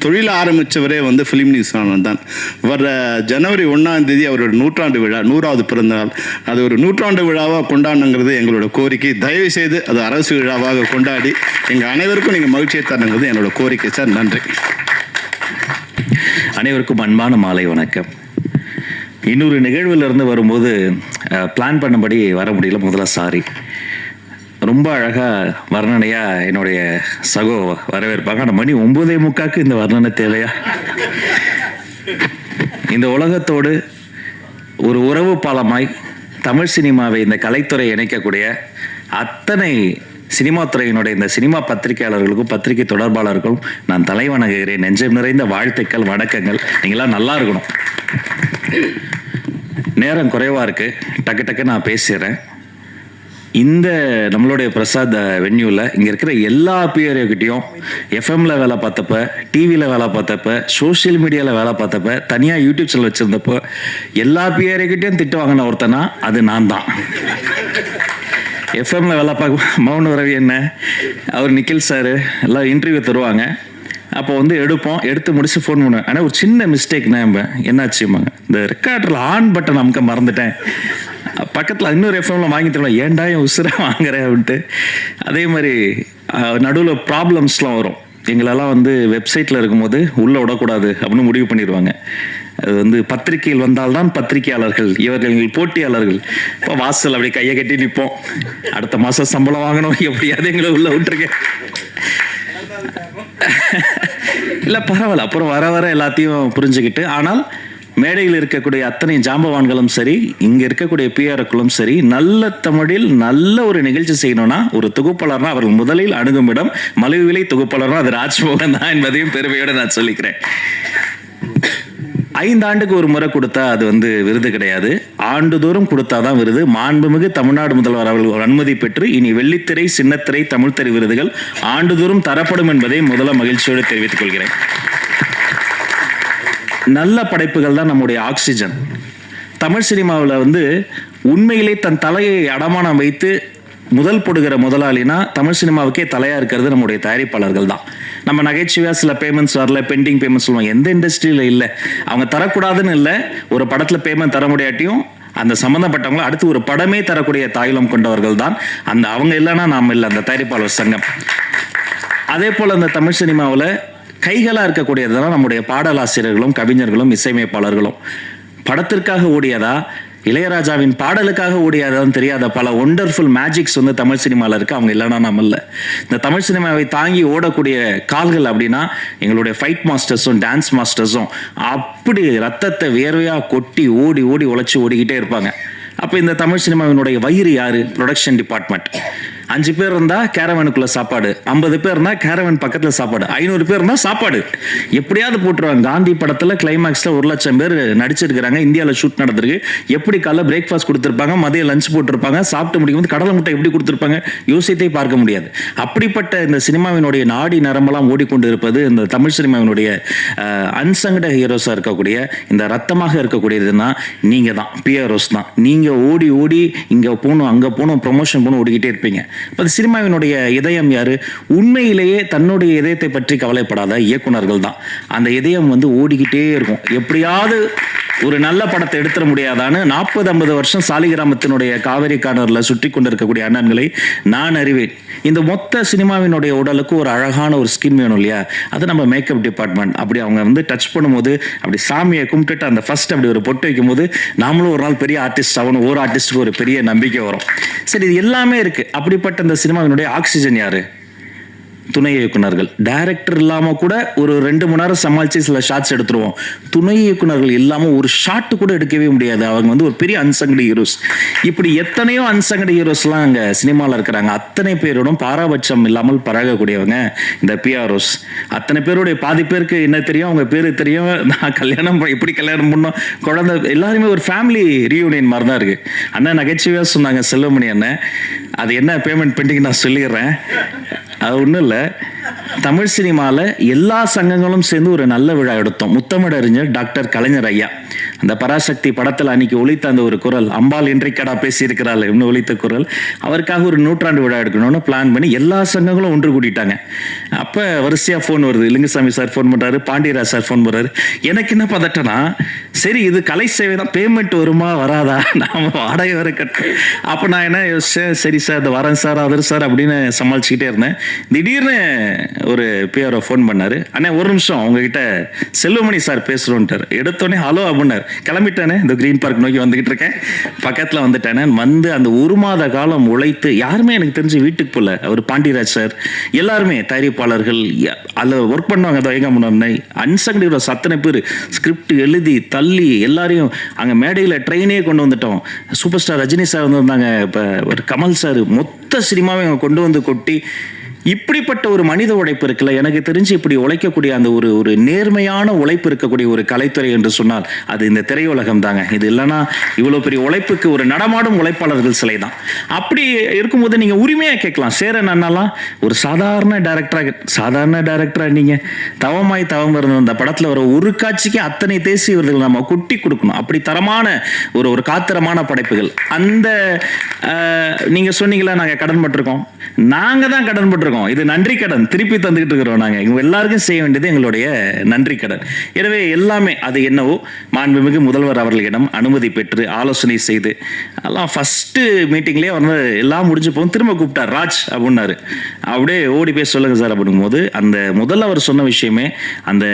தொழில் ஆரம்பித்தவரே வந்து ஃபிலிம் நியூஸ் ஆனவன் தான். வர ஜனவரி 1ஆம் தேதி அவரோட 100ஆண்டு விழா, 100வது பிறந்தநாள். அது ஒரு 100ஆண்டு விழாவாக கொண்டாடணுங்கிறது எங்களோட கோரிக்கை. தயவு செய்து அது அரசு விழாவாக கொண்டாடி எங்கள் அனைவருக்கும் நீங்கள் மகிழ்ச்சியை தரணுங்கிறது என்னோட கோரிக்கை சார். நன்றி. அனைவருக்கும் அன்பான மாலை வணக்கம். இன்னொரு நிகழ்விலிருந்து வரும்போது பிளான் பண்ணபடி வர முடியல. முதல்ல சாரி. ரொம்ப அழகாக வர்ணனையாக என்னுடைய சகோ வரவேற்பாங்க. ஆனால் மணி 9:45 இந்த வர்ணனை தேவையா? இந்த உலகத்தோடு ஒரு உறவு பாலமாய் தமிழ் சினிமாவை இந்த கலைத்துறை இணைக்கக்கூடிய அத்தனை சினிமா துறையினுடைய இந்த சினிமா பத்திரிகையாளர்களுக்கும் பத்திரிகை தொடர்பாளர்களுக்கும் நான் தலைவணங்குகிறேன். நெஞ்சம் நிறைந்த வாழ்த்துக்கள், வணக்கங்கள். நீங்களாம் நல்லா இருக்கணும். நேரம் குறைவாக இருக்குது, டக்கு நான் பேசிடுறேன். இந்த நம்மளுடைய பிரசாத் வென்யூவில் இங்கே இருக்கிற எல்லா பிஆர்ஓக்கிட்டையும் எஃப்எம்ல வேலை பார்த்தப்ப, டிவியில் வேலை பார்த்தப்ப, சோஷியல் மீடியாவில் வேலை பார்த்தப்ப, தனியாக யூடியூப் சேனல் வச்சுருந்தப்போ எல்லா பிஆர்ஓக்கிட்டையும் திட்டு வாங்கின ஒருத்தனா அது நான் தான். எஃப்எம்ல வேலை பார்க்க மௌன ரவி என்ன, அவர் நிக்கில் சார் எல்லாம் இன்டர்வியூ தருவாங்க. அப்போ வந்து எடுத்து முடிச்சு ஃபோன் பண்ணுவேன். ஆனால் ஒரு சின்ன மிஸ்டேக் நான் என்னாச்சுமாங்க, இந்த ரெக்கார்டரில் ஆன் பட்டன் அமுக்க மறந்துட்டேன். பக்கத்தில் இன்னொரு எஃப்எம்ல வாங்கி தருவேன். ஏன்டா என் உசுரை வாங்குறேன் அப்படின்ட்டு. அதே மாதிரி நடுவில் ப்ராப்ளம்ஸ்லாம் வரும். எங்களெல்லாம் வந்து வெப்சைட்டில் இருக்கும்போது உள்ளே விடக்கூடாது அப்படின்னு முடிவு பண்ணிடுவாங்க. அது வந்து பத்திரிகையில் வந்தால்தான் பத்திரிகையாளர்கள், இவர்கள் போட்டியாளர்கள். இப்போ வாசல் அப்படி கையை கட்டி நிற்போம். அடுத்த மாதம் சம்பளம் வாங்கணும், எப்படியாவது எங்களை உள்ளே விட்டுருக்கேன். இல்லை பரவாயில்ல, அப்புறம் வர எல்லாத்தையும் புரிஞ்சுக்கிட்டு. ஆனால் மேடையில் இருக்கக்கூடிய அத்தனை ஜாம்பவான்களும் சரி, இங்கே இருக்கக்கூடிய பிஆர்ஓக்களும் சரி, நல்ல தமிழில் நல்ல ஒரு நிகழ்ச்சி செய்யணும்னா ஒரு தொகுப்பாளர்னா அவர்கள் முதலில் அணுகும் இடம் மலிவிலை தொகுப்பாளர்னா அது ராஜ்மோகன் தான் என்பதையும் பெருமையோடு நான் சொல்லிக்கிறேன். 5 ஆண்டுக்கு ஒரு முறை கொடுத்தா அது வந்து விருது கிடையாது, ஆண்டுதோறும் கொடுத்தாதான் விருது. மாண்புமிகு தமிழ்நாடு முதல்வர் அவர்கள் அனுமதி பெற்று இனி வெள்ளித்திரை, சின்னத்திரை, தமிழ்த்திரை விருதுகள் ஆண்டுதோறும் தரப்படும் என்பதை முதல்ல மகிழ்ச்சியோடு தெரிவித்துக் கொள்கிறேன். நல்ல படைப்புகள் தான் நம்முடைய ஆக்சிஜன். தமிழ் சினிமாவில் வந்து உண்மையிலே தன் தலையை அடமானம் வைத்து முதல் போடுகிற முதலாளினா தமிழ் சினிமாவுக்கே தலையா இருக்கிறது நம்முடைய தயாரிப்பாளர்கள் தான். நம்ம நகைச்சுவையா சில பேமெண்ட்ஸ் வரல, பெண்டிங் பேமெண்ட்ஸ் சொல்லுவாங்க. எந்த இண்டஸ்ட்ரியில இல்லை, அவங்க தரக்கூடாதுன்னு இல்லை, ஒரு படத்துல பேமெண்ட் தர முடியாட்டியும் அந்த சம்பந்தப்பட்டவங்களை அடுத்து ஒரு படமே தரக்கூடிய தாயுளம் கொண்டவர்கள் தான் அந்த அவங்க. இல்லைன்னா நாம் இல்லை, அந்த தயாரிப்பாளர் சங்கம். அதே போல அந்த தமிழ் சினிமாவில் கைகளாக இருக்கக்கூடியதுதான் நம்முடைய பாடலாசிரியர்களும் கவிஞர்களும் இசையமைப்பாளர்களும். படத்திற்காக ஓடியதா இளையராஜாவின் பாடலுக்காக ஓடியதான் தெரியாத பல ஒண்டர்ஃபுல் மேஜிக்ஸ் வந்து தமிழ் சினிமாவில் இருக்கு. அவங்க இல்லைன்னா நம்ம இல்லை. இந்த தமிழ் சினிமாவை தாங்கி ஓடக்கூடிய கால்கள் அப்படின்னா எங்களுடைய ஃபைட் மாஸ்டர்ஸும் டான்ஸ் மாஸ்டர்ஸும் அப்படி ரத்தத்தை வேர்வையாக கொட்டி ஓடி ஓடி உழைச்சி ஓடிக்கிட்டே இருப்பாங்க. அப்போ இந்த தமிழ் சினிமாவினுடைய வயிறு யாரு? Production department. 5 பேர் இருந்தால் கேரவனுக்குள்ள சாப்பாடு, 50 பேர் இருந்தால் கேரவன் பக்கத்தில் சாப்பாடு, 500 பேர் இருந்தால் சாப்பாடு எப்படியாவது போட்டுருவாங்க. காந்தி படத்தில் கிளைமேக்ஸில் 1,00,000 பேர் நடிச்சிருக்கிறாங்க. இந்தியாவில் ஷூட் நடந்திருக்கு. எப்படி காலைல பிரேக்ஃபாஸ்ட் கொடுத்துருப்பாங்க, மதியம் லஞ்ச் போட்டிருப்பாங்க, சாப்பிட்டு முடிக்கும்போது கடலை முட்டை எப்படி கொடுத்துருப்பாங்க யோசித்தே பார்க்க முடியாது. அப்படிப்பட்ட இந்த சினிமாவினுடைய நாடி நரம்பெல்லாம் ஓடிக்கொண்டு இருப்பது இந்த தமிழ் சினிமாவினுடைய அன்சங்கட ஹீரோஸாக இருக்கக்கூடிய இந்த ரத்தமாக இருக்கக்கூடியதுன்னா நீங்கள் தான், பிஆர்ஓஸ் தான். நீங்கள் ஓடி ஓடி இங்கே போகணும் அங்கே போகணும் ப்ரொமோஷன் போகணும் ஓடிக்கிட்டே இருப்பீங்க. இப்போ சினிமாவினுடைய இதயம் யாரு? உண்மையிலேயே தன்னுடைய இதயத்தை பற்றி கவலைப்படாத இயக்குனர்கள் தான். அந்த இதயம் வந்து ஓடிக்கிட்டே இருக்கும். எப்படியாவது ஒரு நல்ல படத்தை எடுத்துட முடியாதான்னு 40-50 வருஷம் சாலிகிராமத்தினுடைய காவேரி கார்னரில் சுற்றி கொண்டிருக்கக்கூடிய அண்ணன்களை நான் அறிவேன். இந்த மொத்த சினிமாவினுடைய உடலுக்கு ஒரு அழகான ஒரு ஸ்கின் வேணும் இல்லையா? அது நம்ம மேக்கப் டிபார்ட்மெண்ட். அப்படி அவங்க வந்து டச் பண்ணும்போது அப்படி சாமியை கும்பிட்டுட்டு அந்த ஃபர்ஸ்ட் அப்படி ஒரு பொட்டு வைக்கும் போது நாமளும் ஒரு நாள் பெரிய ஆர்டிஸ்ட் ஆகணும், ஒரு ஆர்டிஸ்டுக்கு ஒரு பெரிய நம்பிக்கை வரும். சரி, இது எல்லாமே இருக்கு. அப்படிப்பட்ட இந்த சினிமாவினுடைய ஆக்சிஜன் யாரு? துணை இயக்குனர்கள். டைரக்டர் இல்லாமல் கூட ஒரு 2 மணி நேரம் சமாளித்து சில ஷாட்ஸ் எடுத்துருவோம். துணை இயக்குனர்கள் இல்லாமல் ஒரு ஷாட்டு கூட எடுக்கவே முடியாது. அவங்க வந்து ஒரு பெரிய அன்சங்கடு ஹீரோஸ். இப்படி எத்தனையோ அன்சங்கடு ஹீரோஸ்லாம் அங்கே சினிமாவில் இருக்கிறாங்க. அத்தனை பேரோடும் பாராபட்சம் இல்லாமல் பழகக்கூடியவங்க இந்த பிஆர்ஓஸ். அத்தனை பேருடைய பாதி பேருக்கு என்ன தெரியும், அவங்க பேர் தெரியும். நான் எப்படி கல்யாணம் பண்ணோம், குழந்தை, எல்லாருமே ஒரு ஃபேமிலி ரீயூனியன் மாதிரி தான் இருக்குது. அண்ணன் நகைச்சுவையாக சொன்னாங்க செல்வமணி அண்ணன். அது என்ன பேமெண்ட் பெண்டிங் நான் சொல்லிடுறேன். அது ஒன்றும் இல்லை, தமிழ் சினிமாவில் எல்லா சங்கங்களும் சேர்ந்து ஒரு நல்ல விழா எடுத்தோம். முத்தமிழறிஞர் டாக்டர் கலைஞர் ஐயா அந்த பராசக்தி படத்தில் அன்னைக்கு ஒலித்த அந்த ஒரு குரல், அம்பாள் இன்றைக்கடா பேசியிருக்கிறாள் இன்னும் ஒலித்த குரல், அவருக்காக ஒரு 100ஆண்டு விழா எடுக்கணும்னு பிளான் பண்ணி எல்லா சங்கங்களும் ஒன்று கூட்டிட்டாங்க. அப்போ வரிசையாக ஃபோன் வருது. லிங்குசாமி சார் ஃபோன் பண்ணுறாரு, பாண்டியராஜ் சார் ஃபோன் பண்ணுறாரு. எனக்கு என்ன பதட்டனா, சரி இது கலை சேவை தான், பேமெண்ட் வருமா வராதா, நாம் வாடகை வர கட்ட. அப்போ நான் என்ன யோசிச்சேன், சரி சார் அது வரேன் சார் அதர் சார் அப்படின்னு சமாளிச்சுக்கிட்டே இருந்தேன். திடீர்னு ஒரு பிஆர்ஓ ஃபோன் பண்ணார். அண்ணே ஒரு நிமிஷம் உங்ககிட்ட செல்வமணி சார் பேசுகிறோன்ட்டார். எடுத்தோடனே ஹலோ அப்படின்னாரு. கிளம்பிட்டானே, இந்த கிரீன் பார்க் நோக்கி வந்துகிட்டு இருக்கேன், பக்கத்தில் வந்துட்டானே. வந்து அந்த 1 மாத காலம் உழைத்து யாருமே எனக்கு தெரிஞ்சு வீட்டுக்கு போல. அவர் பாண்டியராஜ் சார் எல்லாருமே தயாரிப்பாளர்கள் அதில் ஒர்க் பண்ணுவாங்க. எங்க முன்னாடி அன்சங்கடி அத்தனை பேர் ஸ்கிரிப்ட் எழுதி தள்ளி எல்லாரையும் அங்கே மேடையில் ட்ரெயினே கொண்டு வந்துட்டோம். சூப்பர் ஸ்டார் ரஜினி சார் வந்திருந்தாங்க, இப்போ ஒரு கமல் சார், மொத்த சினிமாவை அங்கே கொண்டு வந்து கொட்டி இப்படிப்பட்ட ஒரு மனித உழைப்பு இருக்குல்ல, எனக்கு தெரிஞ்சு இப்படி உழைக்கக்கூடிய அந்த ஒரு நேர்மையான உழைப்பு இருக்கக்கூடிய ஒரு கலைத்துறை என்று சொன்னால் அது இந்த திரையுலகம் தாங்க. இது இல்லைன்னா இவ்வளோ பெரிய உழைப்புக்கு ஒரு நடமாடும் உழைப்பாளர்கள் சிலை தான். அப்படி இருக்கும்போது நீங்கள் உரிமையாக கேட்கலாம், சேரன் அண்ணாலாம் ஒரு சாதாரண டைரக்டராக நீங்கள் தவமாய் தவம் இருந்த அந்த படத்தில் வர ஒரு காட்சிக்கு அத்தனை தேசி இவர்கள் நம்ம கொட்டி கொடுக்கணும். அப்படி தரமான ஒரு காத்திரமான படைப்புகள். அந்த நீங்கள் சொன்னீங்களா நாங்கள் கடன் பட்டிருக்கோம், நாங்கள் தான் கடன் பட்டிருக்கோம். இது நன்றி கடன் திருப்பி தந்துகிட்டு இருக்கிறோம். நாங்கள் இவங்க எல்லாருக்கும் செய்ய வேண்டியது எங்களுடைய நன்றி கடன். எனவே எல்லாமே அது என்னவோ மாண்புமிகு முதல்வர் அவர்களிடம் அனுமதி பெற்று ஆலோசனை செய்து எல்லாம் ஃபர்ஸ்ட் மீட்டிங்லேயே வந்து எல்லாம் முடிஞ்சு போகும். திரும்ப கூப்பிட்டார், ராஜ் அப்படின்னாரு. அப்படியே ஓடி போய் சொல்லுங்க சார் அப்படிங்கும்போது அந்த முதல்ல அவர் சொன்ன விஷயமே அந்த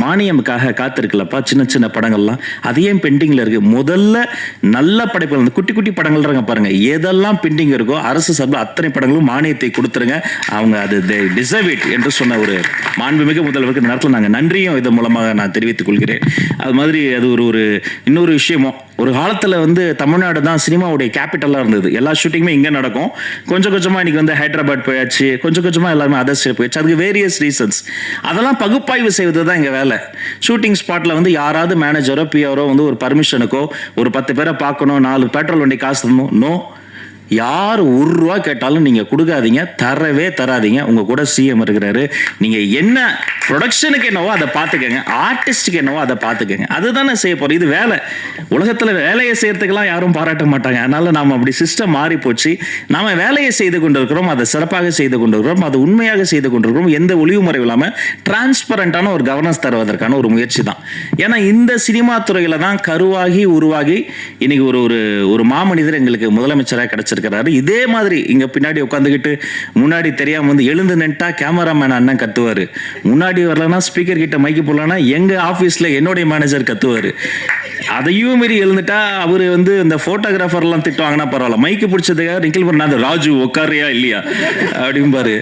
மானியமுக்காக காத்திருக்கலப்பா, சின்ன சின்ன படங்கள்லாம் அது ஏன் பெண்டிங்கில் இருக்கு. முதல்ல நல்ல படைப்புகள், அந்த குட்டி குட்டி படங்கள் பாருங்க, எதெல்லாம் பெண்டிங் இருக்கோ அரசு சார்பில் அத்தனை படங்களும் மானியத்தை கொடுத்துருங்க, அவங்க அது டிசர்வ் இட் என்று சொன்ன ஒரு மாண்புமிகு முதல்வருக்கு இந்த நேரத்தில் நாங்கள் நன்றியும் இதன் மூலமாக நான் தெரிவித்துக் கொள்கிறேன். அது மாதிரி அது ஒரு இன்னொரு விஷயமும், ஒரு காலத்தில் வந்து தமிழ்நாடு தான் சினிமாவுடைய கேபிட்டலாக இருந்தது. எல்லா ஷூட்டிங்குமே இங்கே நடக்கும். கொஞ்சம் கொஞ்சமாக இன்னைக்கு வந்து ஹைதராபாத் போயாச்சு, கொஞ்சம் கொஞ்சமாக எல்லாருமே அதர் ஸ்டேட் போயாச்சு. அதுக்கு வேரியஸ் ரீசன்ஸ். அதெல்லாம் பகுப்பாய்வு செய்வது தான் எங்கள் வேலை. ஷூட்டிங் ஸ்பாட்டில் வந்து யாராவது மேனேஜரோ பிஆரோ வந்து ஒரு பர்மிஷனுக்கோ ஒரு 10 பேரை பார்க்கணும், 4 பெட்ரோல் வண்டி காசு தரணும், நோ. யார் ஒரு ரூபா கேட்டாலும் நீங்கள் கொடுக்காதீங்க, தரவே தராதீங்க. உங்கள் கூட சிஎம் இருக்கிறாரு. நீங்கள் என்ன ப்ரொடக்ஷனுக்கு என்னவோ அதை பார்த்துக்கங்க, ஆர்டிஸ்ட்டுக்கு என்னவோ அதை பார்த்துக்கங்க. அதுதானே செய்ய போகிறோம். இது வேலை. உலகத்தில் வேலையை செய்யறதுக்கெல்லாம் யாரும் பாராட்ட மாட்டாங்க. அதனால நாம் அப்படி சிஸ்டம் மாறி போச்சு. நாம் வேலையை செய்து கொண்டிருக்கிறோம், அதை சிறப்பாக செய்து கொண்டிருக்கிறோம், அது உண்மையாக செய்து கொண்டிருக்கிறோம். எந்த ஒளிவு முறை இல்லாமல் டிரான்ஸ்பரண்டான ஒரு கவர்னன்ஸ் தருவதற்கான ஒரு முயற்சி தான். ஏன்னா இந்த சினிமா துறையில் தான் கருவாகி உருவாகி இன்னைக்கு ஒரு மாமனிதர் எங்களுக்கு முதலமைச்சராக கிடைச்சிருக்கிறாரு. இதே மாதிரி இங்கே பின்னாடி உட்காந்துக்கிட்டு முன்னாடி தெரியாமல் வந்து எழுந்து நின்ட்டா கேமராமேன் அண்ணன் கத்துவார், முன்னாடி வரலன்னா ஸ்பீக்கர் கிட்ட மைக்கு போடலன்னா எங்கள் ஆஃபீஸில் என்னுடைய மேனேஜர் கத்துவார். அதையும் மீறி எழுந்துட்டா அவர் வந்து இந்த ஃபோட்டோகிராஃபர்லாம் திட்டுவாங்கன்னா பரவாயில்ல, மைக்கு பிடிச்சதுக்காக நிக்கல் பண்ண அந்த ராஜு உட்காரியா இல்லையா அப்படிம்பாரு.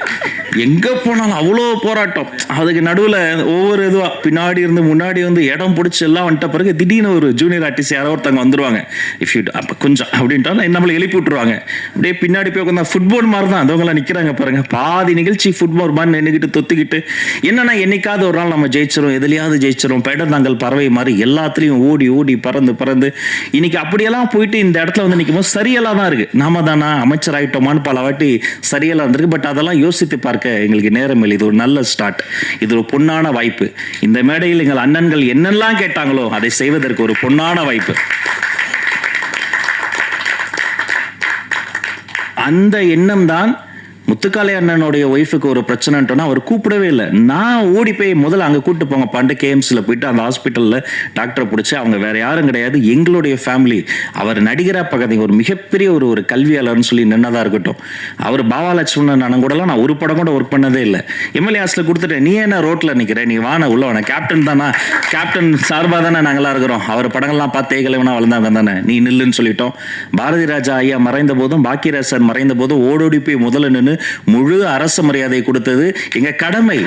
எங்கே போனாலும் அவ்வளோ போராட்டம். அதுக்கு நடுவில் ஒவ்வொரு இதுவாக பின்னாடி இருந்து முன்னாடி வந்து இடம் பிடிச்சி எல்லாம் வந்துட்ட பிறகு திடீர்னு ஒரு ஜூனியர் ஆர்டிஸ்ட் யாரோ ஒருத்தவங்க வந்துருவாங்க. இஃப் யூ அப்போ கொஞ்சம் அப்படின்ட்டாலும் நம்மளை எழுப்பி விட்டுருவாங்க. அப்படியே பின்னாடி போய் உட்காந்து ஃபுட்பால் மாதிரி தான் அதவங்களாம் நிற்கிறாங்க பாருங்க. பாதி நிகழ்ச்சி ஃபுட்பால் மாதிரி நின்றுக்கிட்டு தொத்துக்கிட்டு என்னன்னா என்னைக்காவது ஒரு நாள் நம்ம ஜெயிச்சிரும், எதுலையாவது ஜெயிச்சிரும், பெடர்தாங்கல் பறவை மாதிரி எல்லாத்துலேயும் ஓடி ஓடி பறந்து பறந்து இன்னைக்கு அப்படியெல்லாம் போயிட்டு இந்த இடத்துல வந்து நிற்கும் போது சரியெல்லாம் தான் இருக்குது. நாம தானா அமைச்சர் ஆகிட்டோமான்னு பல வாட்டி சரியெல்லாம் இருந்திருக்கு. பட் அதெல்லாம் யோசித்து பார்க்க எங்களுக்கு நேரம் இல்லை. இது ஒரு நல்ல ஸ்டார்ட், இது ஒரு பொன்னான வாய்ப்பு. இந்த மேடையில் எங்கள் அண்ணன்கள் என்னெல்லாம் கேட்டாங்களோ அதை செய்வதற்கு ஒரு பொன்னான வாய்ப்பு. அந்த எண்ணம் தான் முத்துக்காளி அண்ணனுடைய ஒய்ஃபுக்கு ஒரு பிரச்சனைட்டோன்னா அவர் கூப்பிடவே இல்லை. நான் ஓடி போய் முதல்ல அங்கே கூப்பிட்டு போங்க பாண்டு கேஎம்ஸில் போயிட்டு அந்த ஹாஸ்பிட்டலில் டாக்டரை பிடிச்சி அவங்க வேற யாரும் கிடையாது, எங்களுடைய ஃபேமிலி. அவர் நடிகராக பார்க்காதீங்க, ஒரு மிகப்பெரிய ஒரு கல்வியாளர்னு சொல்லி நின்னதாக இருக்கட்டும். அவர் பாவாலட்சுமணன் அண்ணன் கூடலாம் நான் ஒரு படம் கூட ஒர்க் பண்ணதே இல்லை. எம்எல்ஏ ஹாஸ்டில் கொடுத்துட்டேன், நீ என்ன ரோட்டில் நிற்கிற, நீ வான உள்ள வேணா, கேப்டன் தானா, கேப்டன் சார்பாக தானே நாங்களாம் இருக்கிறோம், அவர் படங்கள்லாம் பார்த்து ஏகலைவனா வளர்ந்தாங்க தானே, நீ நில்லுன்னு சொல்லிட்டோம். பாரதி ராஜா ஐயா மறைந்த போதும் பாக்கியராஜ் சார் மறைந்த போதும் ஓடோடி போய் முதல்ல நின்று முழு அரசு மரியாதை கொடுத்தது எங்க கடமை.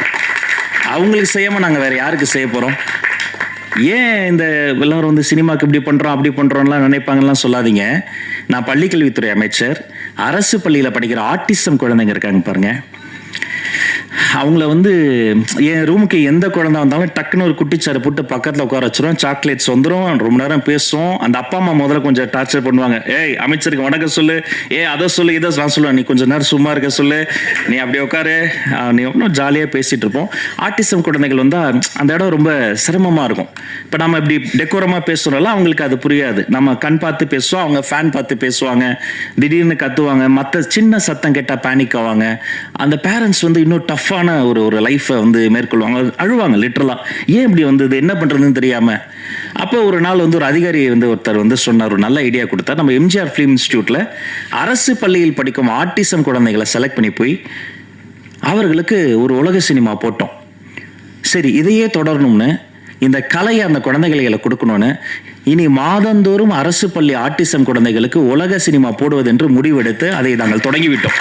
அவங்களுக்கு செய்யாம நாங்க வேற யாருக்கு செய்ய போறோம்? ஏன் இந்த எல்லாரும் வந்து சினிமாக்கு இப்படி பண்றோம் அப்படி பண்றோம்லாம் நினைப்பாங்கலாம் சொல்லாதீங்க. நான் பள்ளிக்கல்வித்துறை அமைச்சர். அரசு பள்ளியில் படிக்கிற ஆட்டிசம் குழந்தைங்க இருக்காங்க பாருங்க, அவங்கள வந்து என் ரூமுக்கு எந்த குழந்தை வந்தாலும் டக்குன்னு ஒரு குட்டிச்சாறு போட்டு பக்கத்தில் உட்கார வச்சிரும், சாக்லேட்ஸ் வந்துடும், ரொம்ப நேரம் பேசும். அந்த அப்பா அம்மா முதல்ல கொஞ்சம் டார்ச்சர் பண்ணுவாங்க. ஏய் அமைச்சருக்கு வணக்கம் சொல்லு, அதை சொல்லு, இதை நான் சொல்லுவேன், நீ கொஞ்சம் நேரம் சும்மா இருக்க சொல்லு, நீ அப்படி உட்காரு, நீ ஒன்றும் ஜாலியாக பேசிகிட்டு இருப்போம். ஆட்டிசம் குழந்தைகள் வந்தால் அந்த இடம் ரொம்ப சிரமமாக இருக்கும். இப்போ நம்ம இப்படி டெக்கோரமாக பேசுகிறோம்ல, அவங்களுக்கு அது புரியாது. நம்ம கண் பார்த்து பேசுவோம், அவங்க ஃபேன் பார்த்து பேசுவாங்க, திடீர்னு கத்துவாங்க, மற்ற சின்ன சத்தம் கேட்டால் பேனிக் ஆவாங்க. அந்த பேரண்ட்ஸ் வந்து இன்னும் டஃப்பான ஒரு லைஃப்பை வந்து மேற்கொள்வாங்க, அழுவாங்க லிட்டரலாக. ஏன் இப்படி வந்தது, என்ன பண்ணுறதுன்னு தெரியாமல். அப்போ ஒரு நாள் வந்து ஒரு அதிகாரி வந்து ஒருத்தர் வந்து சொன்னார், ஒரு நல்ல ஐடியா கொடுத்தார். நம்ம எம்ஜிஆர் ஃபிலிம் இன்ஸ்டியூட்டில் அரசு பள்ளியில் படிக்கும் ஆட்டிசம் குழந்தைகளை செலக்ட் பண்ணி போய் அவர்களுக்கு ஒரு உலக சினிமா போட்டோம். சரி, இதையே தொடரணும்னு இந்த கலையை அந்த குழந்தைகளை கொடுக்கணும்னு இனி மாதந்தோறும் அரசு பள்ளி ஆட்டிசம் குழந்தைகளுக்கு உலக சினிமா போடுவதென்று முடிவெடுத்து அதை நாங்கள் தொடங்கிவிட்டோம்.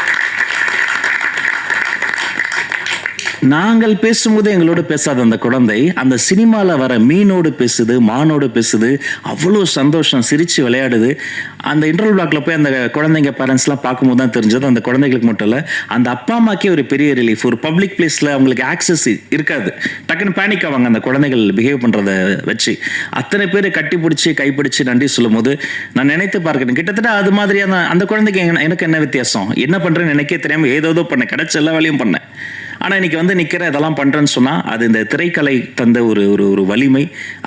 நாங்கள் பேசும்போது எங்களோடு பேசாத அந்த குழந்தை அந்த சினிமாவில் வர மீனோடு பேசுது, மானோடு பேசுது, அவ்வளோ சந்தோஷம், சிரித்து விளையாடுது. அந்த இன்டர்வல் பிளாக்ல போய் அந்த குழந்தைங்க பேரண்ட்ஸ்லாம் பார்க்கும்போது தான் தெரிஞ்சது, அந்த குழந்தைகளுக்கு மட்டும் இல்லை, அந்த அப்பா அம்மாக்கே ஒரு பெரிய ரிலீஃப். ஒரு பப்ளிக் பிளேஸில் அவங்களுக்கு ஆக்சஸ் இருக்காது, டக்குன்னு பேனிக் ஆவாங்க அந்த குழந்தைகள் பிஹேவ் பண்ணுறத வச்சு. அத்தனை பேர் கட்டி பிடிச்சி கைப்பிடிச்சு நன்றி சொல்லும் போது நான் நினைத்து பார்க்கிறேன், கிட்டத்தட்ட அது மாதிரியான அந்த குழந்தைக்கு எனக்கு என்ன வித்தியாசம், என்ன பண்ணுறேன்னு எனக்கே தெரியாமல் ஏதோ பண்ணேன், கிடைச்ச எல்லா வேலையும் பண்ணேன். ஆனால் இன்னைக்கு வந்து நிற்கிற இதெல்லாம் பண்ணுறேன்னு சொன்னால் அது இந்த திரைக்கலை தந்த ஒரு வலிமை,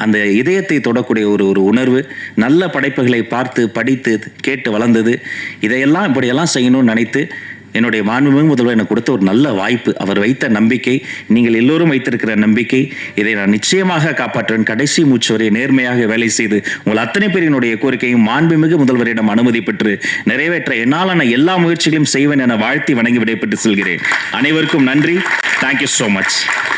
அந்த இதயத்தை தொடக்கூடிய ஒரு உணர்வு, நல்ல படைப்புகளை பார்த்து படித்து கேட்டு வளர்ந்தது. இதையெல்லாம் இப்படியெல்லாம் செய்யணும்னு நினைத்து என்னுடைய மாண்புமிகு முதல்வர் எனக்கு கொடுத்த ஒரு நல்ல வாய்ப்பு, அவர் வைத்த நம்பிக்கை, நீங்கள் எல்லோரும் வைத்திருக்கிற நம்பிக்கை, இதை நான் நிச்சயமாக காப்பாற்றுவேன். கடைசி மூச்சு வரை நேர்மையாக வேலை செய்து உங்கள் அத்தனை பேரினுடைய கோரிக்கையும் மாண்புமிகு முதல்வரிடம் அனுமதி பெற்று நிறைவேற்ற என்னாலான எல்லா முயற்சிகளையும் செய்வேன் என வாழ்த்தி வணங்கி விடைபெற்று செல்கிறேன். அனைவருக்கும் நன்றி. Thank you so much.